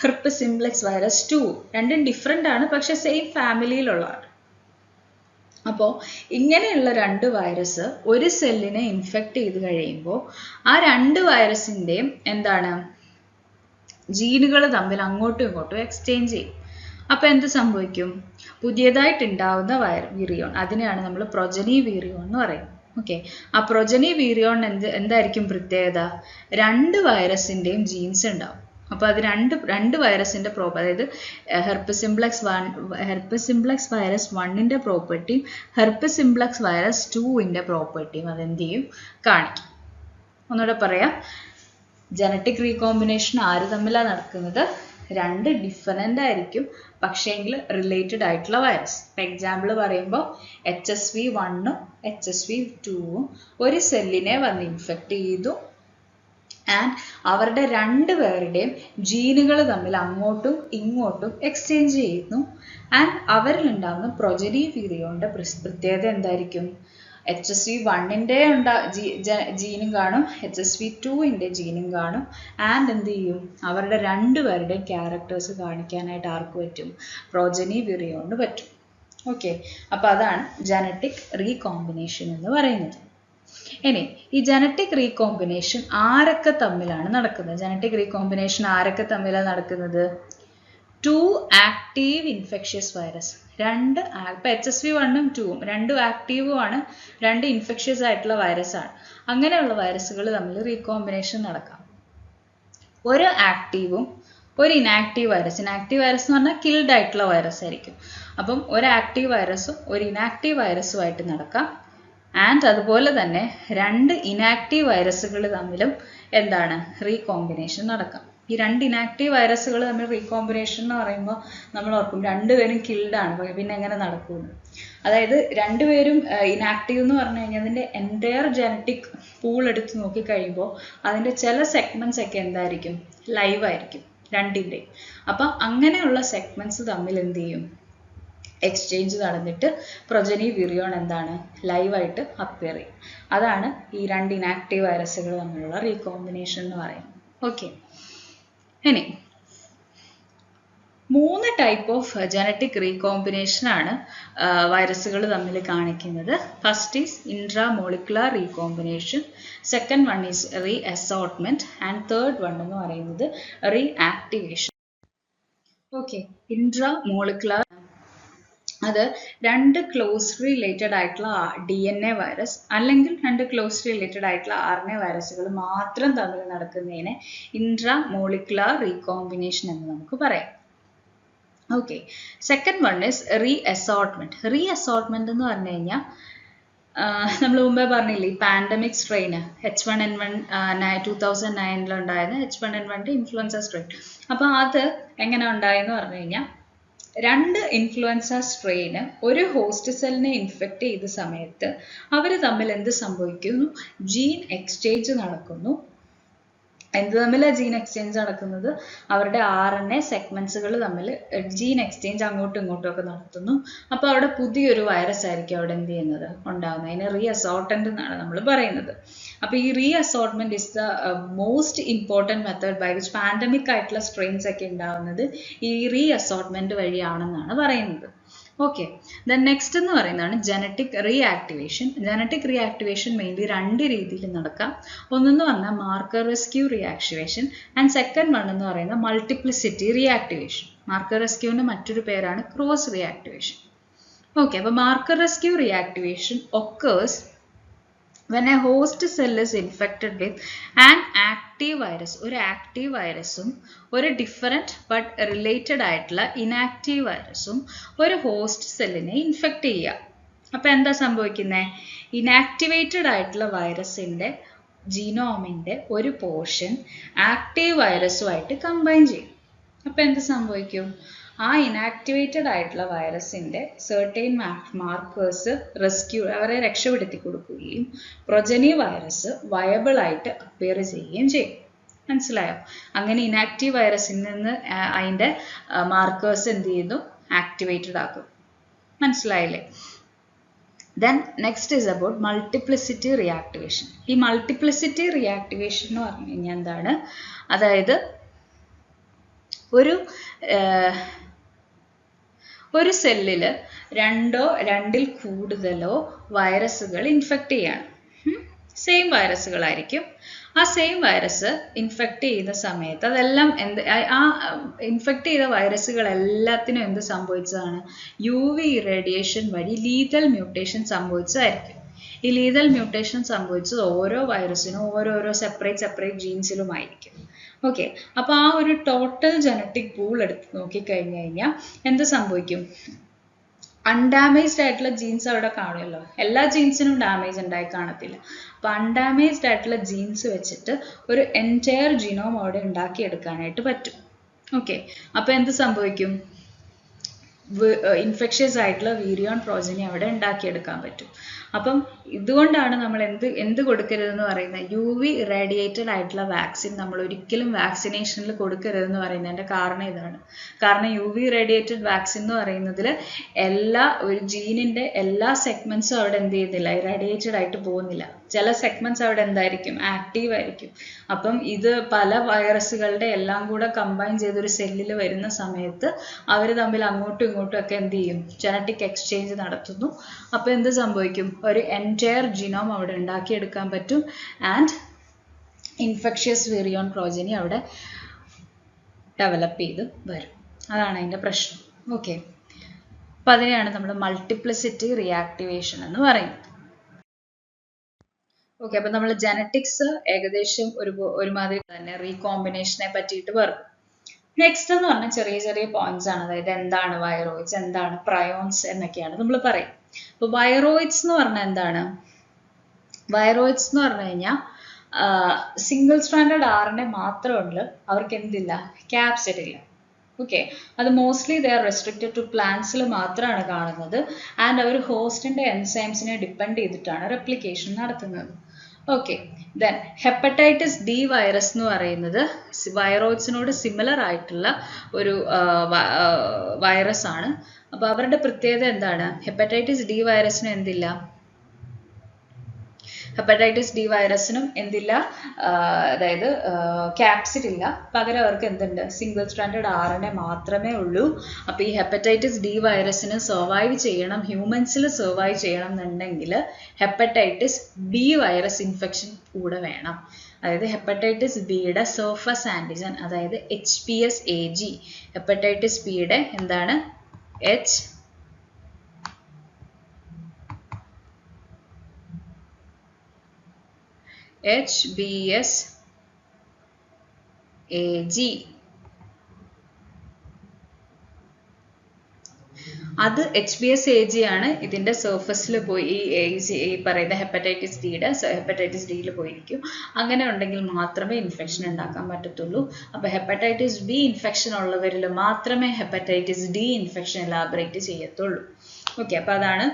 ഹെർപ്പസ് സിംപ്ലക്സ് വൈറസ് 2ഉം രണ്ടും ഡിഫറെൻ്റ് ആണ്, പക്ഷേ സെയിം ഫാമിലിയിലുള്ളതാണ്. അപ്പോൾ ഇങ്ങനെയുള്ള രണ്ട് വൈറസ് ഒരു സെല്ലിനെ ഇൻഫെക്ട് ചെയ്ത് കഴിയുമ്പോൾ ആ രണ്ട് വൈറസിൻ്റെയും എന്താണ് ജീനുകൾ തമ്മിൽ അങ്ങോട്ടും ഇങ്ങോട്ടും എക്സ്ചേഞ്ച് ചെയ്യും. അപ്പോൾ എന്ത് സംഭവിക്കും? പുതിയതായിട്ടുണ്ടാവുന്ന വിറിയോൺ, അതിനെയാണ് നമ്മൾ പ്രൊജനി വിറിയോൺ എന്ന് പറയുന്നത്. ഓക്കെ, ആ പ്രൊജനി വിറിയോൺ എന്തായിരിക്കും പ്രത്യേകത? രണ്ട് വൈറസിൻ്റെയും ജീൻസ് ഉണ്ടാവും. അപ്പോൾ അത് രണ്ട് വൈറസിൻ്റെ അതായത് ഹെർപ്പസ് സിംപ്ലക്സ് വൈറസ് 1ൻ്റെ പ്രോപ്പർട്ടിയും ഹെർപ്പസ് സിംപ്ലക്സ് വൈറസ് 2ൻ്റെ പ്രോപ്പർട്ടിയും അതെന്ത് ചെയ്യും? കാണിക്കും. ഒന്നുകൂടെ പറയാം, ജനറ്റിക് റീകോമ്പിനേഷൻ ആര് തമ്മിലാണ് നടക്കുന്നത്? രണ്ട് ഡിഫറൻ്റ് ആയിരിക്കും, പക്ഷേ എങ്കിൽ റിലേറ്റഡ് ആയിട്ടുള്ള വൈറസ്. ഇപ്പം എക്സാമ്പിൾ പറയുമ്പോൾ HSV1ഉം HSV2ഉം ഒരു സെല്ലിനെ വന്ന് ഇൻഫെക്ട് ചെയ്തു ആൻഡ് അവരുടെ രണ്ടുപേരുടെയും ജീനുകൾ തമ്മിൽ അങ്ങോട്ടും ഇങ്ങോട്ടും എക്സ്ചേഞ്ച് ചെയ്യുന്നു. ആൻഡ് അവരിലുണ്ടാകുന്ന പ്രൊജനി വിറിയോണിൻ്റെ പ്രത്യേകത എന്തായിരിക്കും? HSV1ൻ്റെ ജീനും കാണും, HSV2ൻ്റെ ജീനും കാണും. ആൻഡ് എന്ത് ചെയ്യും? അവരുടെ രണ്ടുപേരുടെയും ക്യാരക്ടേഴ്സ് കാണിക്കാനായിട്ട് ആർക്ക് പറ്റും? പ്രൊജനി വിറിയോണിന് പറ്റും. ഓക്കെ, അപ്പോൾ അതാണ് ജനറ്റിക് റീകോമ്പിനേഷൻ എന്ന് പറയുന്നത്. ഇനി ഈ ജനറ്റിക് റീകോമ്പിനേഷൻ ആരൊക്കെ തമ്മിലാണ് നടക്കുന്നത്? ജനറ്റിക് റീകോമ്പിനേഷൻ ആരൊക്കെ തമ്മിലാണ് നടക്കുന്നത്? Two active infectious virus. ഇപ്പം HSV1ഉം 2ഉം രണ്ടും ആക്റ്റീവും ആണ്, രണ്ട് ഇൻഫെക്ഷ്യസ് ആയിട്ടുള്ള വൈറസാണ്. അങ്ങനെയുള്ള വൈറസുകൾ തമ്മിൽ റീകോമ്പിനേഷൻ നടക്കാം. ഒരു ആക്റ്റീവും ഒരു ഇനാക്റ്റീവ് വൈറസ്. ഇനാക്റ്റീവ് വൈറസ് എന്ന് പറഞ്ഞാൽ കിൽഡ് ആയിട്ടുള്ള വൈറസ് ആയിരിക്കും. അപ്പം ഒരു ആക്റ്റീവ് വൈറസും ഒരു ഇനാക്റ്റീവ് വൈറസുമായിട്ട് നടക്കാം. ആൻഡ് അതുപോലെ തന്നെ രണ്ട് ഇനാക്റ്റീവ് വൈറസുകൾ തമ്മിലും എന്താണ്? റീകോമ്പിനേഷൻ നടക്കാം. ഈ രണ്ട് ഇനാക്റ്റീവ് വൈറസുകൾ തമ്മിൽ റീകോമ്പിനേഷൻ എന്ന് പറയുമ്പോൾ നമ്മൾ ഓർക്കും രണ്ടുപേരും കിൽഡാണ്, പിന്നെ എങ്ങനെ നടക്കുമെന്ന്. അതായത് രണ്ടുപേരും ഇനാക്റ്റീവ് എന്ന് പറഞ്ഞു കഴിഞ്ഞാൽ അതിൻ്റെ എൻറ്റയർ ജനറ്റിക് പൂൾ എടുത്ത് നോക്കിക്കഴിയുമ്പോൾ അതിൻ്റെ ചില സെഗ്മെൻറ്റ്സ് ഒക്കെ എന്തായിരിക്കും? ലൈവ് ആയിരിക്കും രണ്ടിൻ്റെയും. അപ്പം അങ്ങനെയുള്ള സെഗ്മെൻറ്റ്സ് തമ്മിൽ എന്ത് ചെയ്യും? എക്സ്ചേഞ്ച് നടന്നിട്ട് പ്രൊജനി വിറിയോൺ എന്താണ് ലൈവായിട്ട് അപ്പിയർ ചെയ്യും. അതാണ് ഈ രണ്ട് ഇനാക്റ്റീവ് വൈറസുകൾ തമ്മിലുള്ള റീകോമ്പിനേഷൻ എന്ന് പറയുന്നത്. ഓക്കെ, ഇനി 3 ടൈപ്പ് ഓഫ് ജനറ്റിക് റീകോമ്പിനേഷൻ ആണ് വൈറസുകൾ തമ്മിൽ കാണിക്കുന്നത്. First is intramolecular recombination, second one is reassortment and third one എന്ന് പറയുന്നത് റീ ആക്ടിവേഷൻ. ഓക്കെ, ഇൻട്രാമോളിക്കുലർ അത് രണ്ട് ക്ലോസ്ലി റിലേറ്റഡ് ആയിട്ടുള്ള DNA വൈറസ് അല്ലെങ്കിൽ രണ്ട് ക്ലോസ്ലി റിലേറ്റഡ് ആയിട്ടുള്ള RNA വൈറസുകൾ മാത്രം തമ്മിൽ നടക്കുന്നതിനെ ഇൻട്രാമോളിക്കുലർ റീകോമ്പിനേഷൻ എന്ന് നമുക്ക് പറയാം. Okay, second one is re assortment. Re assortment എന്ന് പറഞ്ഞു കഴിഞ്ഞാൽ നമ്മൾ മുമ്പേ പറഞ്ഞില്ലേ ഈ പാൻഡമിക് സ്ട്രെയിൻ H1N1 2009 ഉണ്ടായത് H1N1 ഇൻഫ്ലുവൻസ സ്ട്രെയിൻ. അപ്പോൾ അത് എങ്ങനെ ഉണ്ടായെന്ന് പറഞ്ഞു കഴിഞ്ഞാൽ രണ്ട് ഇൻഫ്ലുവൻസ സ്ട്രെയിന് ഒരു ഹോസ്റ്റ് സെല്ലിനെ ഇൻഫെക്റ്റ് ചെയ്ത സമയത്ത് അവർ തമ്മിൽ എന്ത് സംഭവിക്കുന്നു? ജീൻ എക്സ്ചേഞ്ച് നടക്കുന്നു. എന്ത് തമ്മിലാണ് ജീൻ എക്സ്ചേഞ്ച് നടക്കുന്നത്? അവരുടെ RNA സെഗ്മെന്റ്സുകൾ തമ്മിൽ ജീൻ എക്സ്ചേഞ്ച് അങ്ങോട്ടും ഇങ്ങോട്ടും ഒക്കെ നടത്തുന്നു. അപ്പോൾ അവിടെ പുതിയൊരു വൈറസ് ആയിരിക്കും അവിടെ എന്ത് ചെയ്യുന്നത് ഉണ്ടാകുന്നത്. അതിനെ റീ അസോർട്ടന്റ് എന്നാണ് നമ്മൾ പറയുന്നത്. അപ്പോൾ ഈ reassortment is the most important method by which pandemic ആയിട്ടുള്ള സ്ട്രെയിൻസ് ഒക്കെ ഉണ്ടാകുന്നത് ഈ റീ അസോർട്ട്മെന്റ് വഴിയാണെന്നാണ് പറയുന്നത്. ഓക്കെ, ദെൻ നെക്സ്റ്റ് എന്ന് പറയുന്നതാണ് genetic reactivation. Genetic reactivation mainly രണ്ട് രീതിയിൽ നടക്കാം. ഒന്നെന്ന് പറഞ്ഞാൽ marker rescue reactivation and second one എന്ന് പറയുന്നത് മൾട്ടിപ്ലിസിറ്റി റീആക്ടിവേഷൻ. മാർക്കർ റെസ്ക്യൂവിൻ്റെ മറ്റൊരു പേരാണ് ക്രോസ് റീആക്ടിവേഷൻ. ഓക്കെ, അപ്പോൾ marker rescue reactivation occurs when a host cell is infected with an active virus, ഒരു ആക്റ്റീവ് വൈറസും ഒരു ഡിഫറെൻറ്റ് ബട്ട് റിലേറ്റഡ് ആയിട്ടുള്ള ഇനാക്റ്റീവ് വൈറസും ഒരു ഹോസ്റ്റ് സെല്ലിനെ ഇൻഫെക്റ്റ് ചെയ്യുക. അപ്പോൾ എന്താ സംഭവിക്കുന്നത്? ഇനാക്ടിവേറ്റഡ് ആയിട്ടുള്ള വൈറസിൻ്റെ ജീനോമിൻ്റെ ഒരു പോർഷൻ ആക്റ്റീവ് വൈറസുമായിട്ട് കമ്പൈൻ ചെയ്യും. അപ്പോൾ എന്ത് സംഭവിക്കും? ആ ഇനാക്ടിവേറ്റഡ് ആയിട്ടുള്ള വൈറസിൻ്റെ സെർട്ടൈൻ മാർക്കേഴ്സ് അവരെ രക്ഷപ്പെടുത്തി കൊടുക്കുകയും പ്രൊജനി വൈറസ് വയബിൾ ആയിട്ട് അപ്പിയർ ചെയ്യുകയും ചെയ്യും. മനസ്സിലായോ? അങ്ങനെ ഇനാക്റ്റീവ് വൈറസിൽ നിന്ന് അതിൻ്റെ മാർക്കേഴ്സ് എന്ത് ചെയ്യുന്നു? ആക്ടിവേറ്റഡ് ആക്കും. മനസ്സിലായില്ലേ? Then next is about multiplicity reactivation. ഈ മൾട്ടിപ്ലിസിറ്റി റിയാക്ടിവേഷൻ എന്ന് പറഞ്ഞു കഴിഞ്ഞാൽ എന്താണ്? അതായത് ഒരു സെല്ലിൽ രണ്ടോ രണ്ടിൽ കൂടുതലോ വൈറസുകൾ ഇൻഫെക്റ്റ് ചെയ്യാണ്. സെയിം വൈറസുകളായിരിക്കും. ആ സെയിം വൈറസ് ഇൻഫെക്റ്റ് ചെയ്യുന്ന സമയത്ത് അതെല്ലാം ആ ഇൻഫെക്റ്റ് ചെയ്ത വൈറസുകളെല്ലാത്തിനും എന്ത് സംഭവിച്ചതാണ്? UV ഇറേഡിയേഷൻ വഴി ലീതൽ മ്യൂട്ടേഷൻ സംഭവിച്ചതായിരിക്കും. ഈ ലീതൽ മ്യൂട്ടേഷൻ സംഭവിച്ചത് ഓരോ വൈറസിനും ഓരോരോ സെപ്പറേറ്റ് ജീൻസിലുമായിരിക്കും. ഓക്കെ, അപ്പോൾ ആ ഒരു ടോട്ടൽ ജനറ്റിക് പൂൾ എടുത്ത് നോക്കിക്കഴിഞ്ഞു കഴിഞ്ഞാൽ എന്ത് സംഭവിക്കും? അൺഡാമേജ്ഡ് ആയിട്ടുള്ള ജീൻസ് അവിടെ കാണുമല്ലോ. എല്ലാ ജീൻസിനും ഡാമേജ് ഉണ്ടായി കാണത്തില്ല. അപ്പോൾ അൺഡാമേജ്ഡ് ആയിട്ടുള്ള ജീൻസ് വെച്ചിട്ട് ഒരു എൻറ്റയർ ജീനോം അവിടെ ഉണ്ടാക്കിയെടുക്കാനായിട്ട് പറ്റും. ഓക്കെ, അപ്പോൾ എന്ത് സംഭവിക്കും? ഇൻഫെക്ഷ്യസ് ആയിട്ടുള്ള വീരിയോൺ പ്രോജനി അവിടെ ഉണ്ടാക്കിയെടുക്കാൻ പറ്റും. അപ്പം ഇതുകൊണ്ടാണ് നമ്മൾ എന്ത് കൊടുക്കരുതെന്ന് പറയുന്നത്? UV ഇറാഡിയേറ്റഡ് ആയിട്ടുള്ള വാക്സിൻ നമ്മൾ ഒരിക്കലും വാക്സിനേഷനിൽ കൊടുക്കരുതെന്ന് പറയുന്നതിൻ്റെ കാരണം ഇതാണ്. കാരണം UV ഇറാഡിയേറ്റഡ് വാക്സിൻ എന്ന് പറയുന്നതിൽ ഒരു ജീനിൻ്റെ എല്ലാ സെഗ്മെന്റ്സും അവിടെ എന്ത് ചെയ്യുന്നില്ല? ഇറാഡിയേറ്റഡ് ആയിട്ട് പോകുന്നില്ല. ചില സെഗ്മെന്റ്സ് അവിടെ എന്തായിരിക്കും? ആക്റ്റീവ് ആയിരിക്കും. അപ്പം ഇത് പല വൈറസുകളുടെ എല്ലാം കൂടെ കമ്പൈൻ ചെയ്തൊരു സെല്ലിൽ വരുന്ന സമയത്ത് അവർ തമ്മിൽ അങ്ങോട്ടും ഇങ്ങോട്ടും ഒക്കെ എന്ത് ചെയ്യും? ജനറ്റിക് എക്സ്ചേഞ്ച് നടത്തുന്നു. അപ്പോൾ എന്ത് സംഭവിക്കും? ഒരു എൻറ്റയർ ജീനോം അവിടെ ഉണ്ടാക്കിയെടുക്കാൻ പറ്റും. ആൻഡ് ഇൻഫെക്ഷ്യസ് വിറിയോൺ പ്രോജനി അവിടെ ഡെവലപ്പ് ചെയ്ത് വരും. അതാണ് അതിൻ്റെ പ്രശ്നം. ഓക്കെ, അപ്പോൾ അതിനെയാണ് നമ്മൾ മൾട്ടിപ്ലിസിറ്റി റിയാക്ടിവേഷൻ എന്ന് പറയുന്നത്. ഓക്കെ, അപ്പോൾ നമ്മൾ ജനറ്റിക്സ് ഏകദേശം ഒരുമാതിരി തന്നെ റീകോമ്പിനേഷനെ പറ്റിയിട്ട് പറഞ്ഞു. നെക്സ്റ്റ് എന്ന് പറഞ്ഞാൽ ചെറിയ ചെറിയ പോയിന്റ്സ് ആണ്. അതായത് എന്താണ് വൈറോയിഡ്സ്, എന്താണ് പ്രയോൺസ് എന്നൊക്കെയാണ് നമ്മൾ പറയും. അപ്പോൾ വൈറോയിഡ്സ് എന്ന് പറഞ്ഞാൽ എന്താണ്? വൈറോയിഡ്സ് എന്ന് പറഞ്ഞു കഴിഞ്ഞാൽ സിംഗിൾ സ്ട്രാൻഡഡ് RNA മാത്രമുള്ളൂ. അവർക്ക് എന്തില്ല? ക്യാപ്സിഡ് ഇല്ല. ഓക്കെ, അത് mostly they are restricted to പ്ലാന്റ്സിൽ മാത്രമാണ് കാണുന്നത്. ആൻഡ് അവർ ഹോസ്റ്റിന്റെ എൻസൈംസിനെ ഡിപ്പെൻഡ് ചെയ്തിട്ടാണ് റെപ്ലിക്കേഷൻ നടത്തുന്നത്. Okay, then hepatitis D virus എന്ന് പറയുന്നത് വൈറോയിഡ്സിനോട് സിമിലർ ആയിട്ടുള്ള ഒരു വൈറസ് ആണ്. അപ്പോൾ അവരുടെ പ്രത്യേകത എന്താണ്? ഹെപ്പറ്റൈറ്റിസ് ഡി വൈറസിന് എന്തില്ല? ഹെപ്പറ്റൈറ്റിസ് ഡി വൈറസിനും എന്തില്ല? അതായത് ക്യാപ്സിഡ് ഇല്ല. പകരം അവർക്ക് എന്തുണ്ട്? സിംഗിൾ സ്ട്രാൻഡഡ് RNA മാത്രമേ ഉള്ളൂ. അപ്പോൾ ഈ ഹെപ്പറ്റൈറ്റിസ് ഡി വൈറസിന് സർവൈവ് ചെയ്യണം, ഹ്യൂമൻസിൽ സർവൈവ് ചെയ്യണം എന്നുണ്ടെങ്കിൽ ഹെപ്പറ്റൈറ്റിസ് ബി വൈറസ് ഇൻഫെക്ഷൻ കൂടെ വേണം. അതായത് ഹെപ്പറ്റൈറ്റിസ് ബിയുടെ സർഫസ് ആൻറ്റിജൻ, അതായത് HPS-AG. ഹെപ്പറ്റൈറ്റിസ് ബിയുടെ എന്താണ്? HBsAg. അത് HBsAg ആണ് ഇതിന്റെ സർഫസിൽ പോയി ഈ പറയുന്ന ഹെപ്പറ്റൈറ്റിസ് ഡിയിൽ പോയിരിക്കും. അങ്ങനെ ഉണ്ടെങ്കിൽ മാത്രമേ ഇൻഫെക്ഷൻ ഉണ്ടാക്കാൻ പറ്റത്തുള്ളൂ. അപ്പോൾ ഹെപ്പറ്റൈറ്റിസ് ബി ഇൻഫെക്ഷൻ ഉള്ളവരിൽ മാത്രമേ ഹെപ്പറ്റൈറ്റിസ് ഡി ഇൻഫെക്ഷൻ എലാബറേറ്റ് ചെയ്യത്തുള്ളൂ. ഓക്കെ, അപ്പോൾ അതാണ്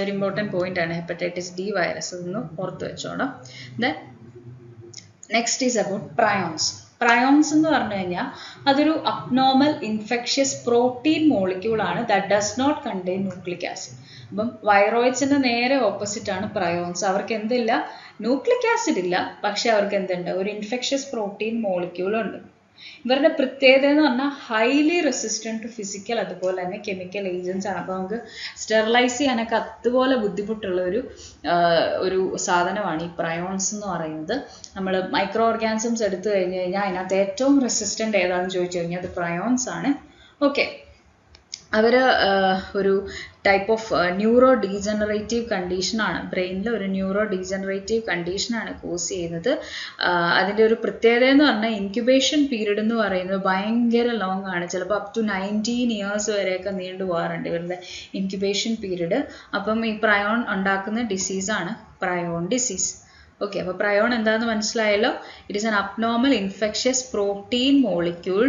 ഒരു ഇമ്പോർട്ടൻറ്റ് പോയിന്റ് ആണ് ഹെപ്പറ്റൈറ്റിസ് ഡി വൈറസ് എന്ന് ഓർത്ത് വെച്ചോണം. Then next is about prions. Prions എന്ന് പറഞ്ഞു കഴിഞ്ഞാൽ അതൊരു അബ്നോർമൽ ഇൻഫെക്ഷ്യസ് പ്രോട്ടീൻ മോളിക്യൂൾ ആണ് that does not contain nucleic acid. അപ്പം വൈറോയിഡ്സിന്റെ നേരെ ഓപ്പോസിറ്റ് ആണ് പ്രയോൺസ്. അവർക്ക് എന്തില്ല? ന്യൂക്ലിക് ആസിഡ് ഇല്ല, പക്ഷെ അവർക്ക് എന്തുണ്ട്? ഒരു ഇൻഫെക്ഷ്യസ് പ്രോട്ടീൻ മോളിക്യൂൾ ഉണ്ട്. ഇവരുടെ പ്രത്യേകത എന്ന് പറഞ്ഞാൽ ഹൈലി റെസിസ്റ്റന്റ് ടു ഫിസിക്കൽ അതുപോലെ തന്നെ കെമിക്കൽ ഏജൻസ് ആണ്. അപ്പോൾ നമുക്ക് സ്റ്റെറിലൈസ് ചെയ്യാനൊക്കെ അതുപോലെ ബുദ്ധിമുട്ടുള്ള ഒരു സാധനമാണ് ഈ പ്രയോൺസ് എന്ന് പറയുന്നത്. നമ്മൾ മൈക്രോ ഓർഗാനിസംസ് എടുത്തു കഴിഞ്ഞ് കഴിഞ്ഞാൽ അതിനകത്ത് ഏറ്റവും റെസിസ്റ്റന്റ് ഏതാണെന്ന് ചോദിച്ചു കഴിഞ്ഞാൽ അത് പ്രയോൺസ് ആണ്. ഓക്കെ, അവർ ഒരു ടൈപ്പ് ഓഫ് ന്യൂറോ ഡീജനറേറ്റീവ് കണ്ടീഷനാണ്, ബ്രെയിനിൽ ഒരു ന്യൂറോ ഡീജനറേറ്റീവ് കണ്ടീഷനാണ് കോസ് ചെയ്യുന്നത്. അതിൻ്റെ ഒരു പ്രത്യേകത എന്ന് പറഞ്ഞാൽ ഇൻക്യുബേഷൻ പീരീഡ് എന്ന് പറയുന്നത് ഭയങ്കര ലോങ് ആണ്. ചിലപ്പോൾ അപ് ടു 19 years വരെയൊക്കെ നീണ്ടു പോകാറുണ്ട് ഇവരുടെ ഇൻക്യുബേഷൻ പീരീഡ്. അപ്പം ഈ പ്രയോൺ ഉണ്ടാക്കുന്ന ഡിസീസാണ് പ്രയോൺ ഡിസീസ്. ഓക്കെ, അപ്പോൾ പ്രയോൺ എന്താണെന്ന് മനസ്സിലായല്ലോ. It is an abnormal infectious protein molecule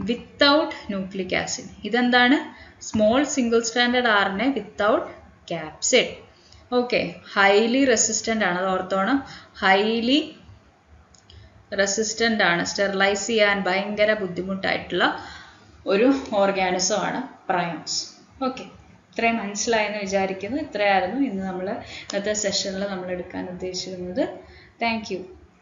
without nucleic acid. ഇതെന്താണ്? Small single stranded RNA without capsid. Okay, highly resistant ആണ്, അത് ഓർത്തോണം. ഹൈലി റെസിസ്റ്റന്റ് ആണ്, സ്റ്റെറിലൈസ് ചെയ്യാൻ ഭയങ്കര ബുദ്ധിമുട്ടായിട്ടുള്ള ഒരു ഓർഗാനിസം ആണ് പ്രയോൺസ്. ഓക്കെ, ഇത്രയും മനസ്സിലായെന്ന് വിചാരിക്കുന്നു. ഇത്രയായിരുന്നു ഇന്ന് ഇന്നത്തെ സെഷനിൽ നമ്മൾ എടുക്കാൻ ഉദ്ദേശിക്കുന്നത്. Thank you.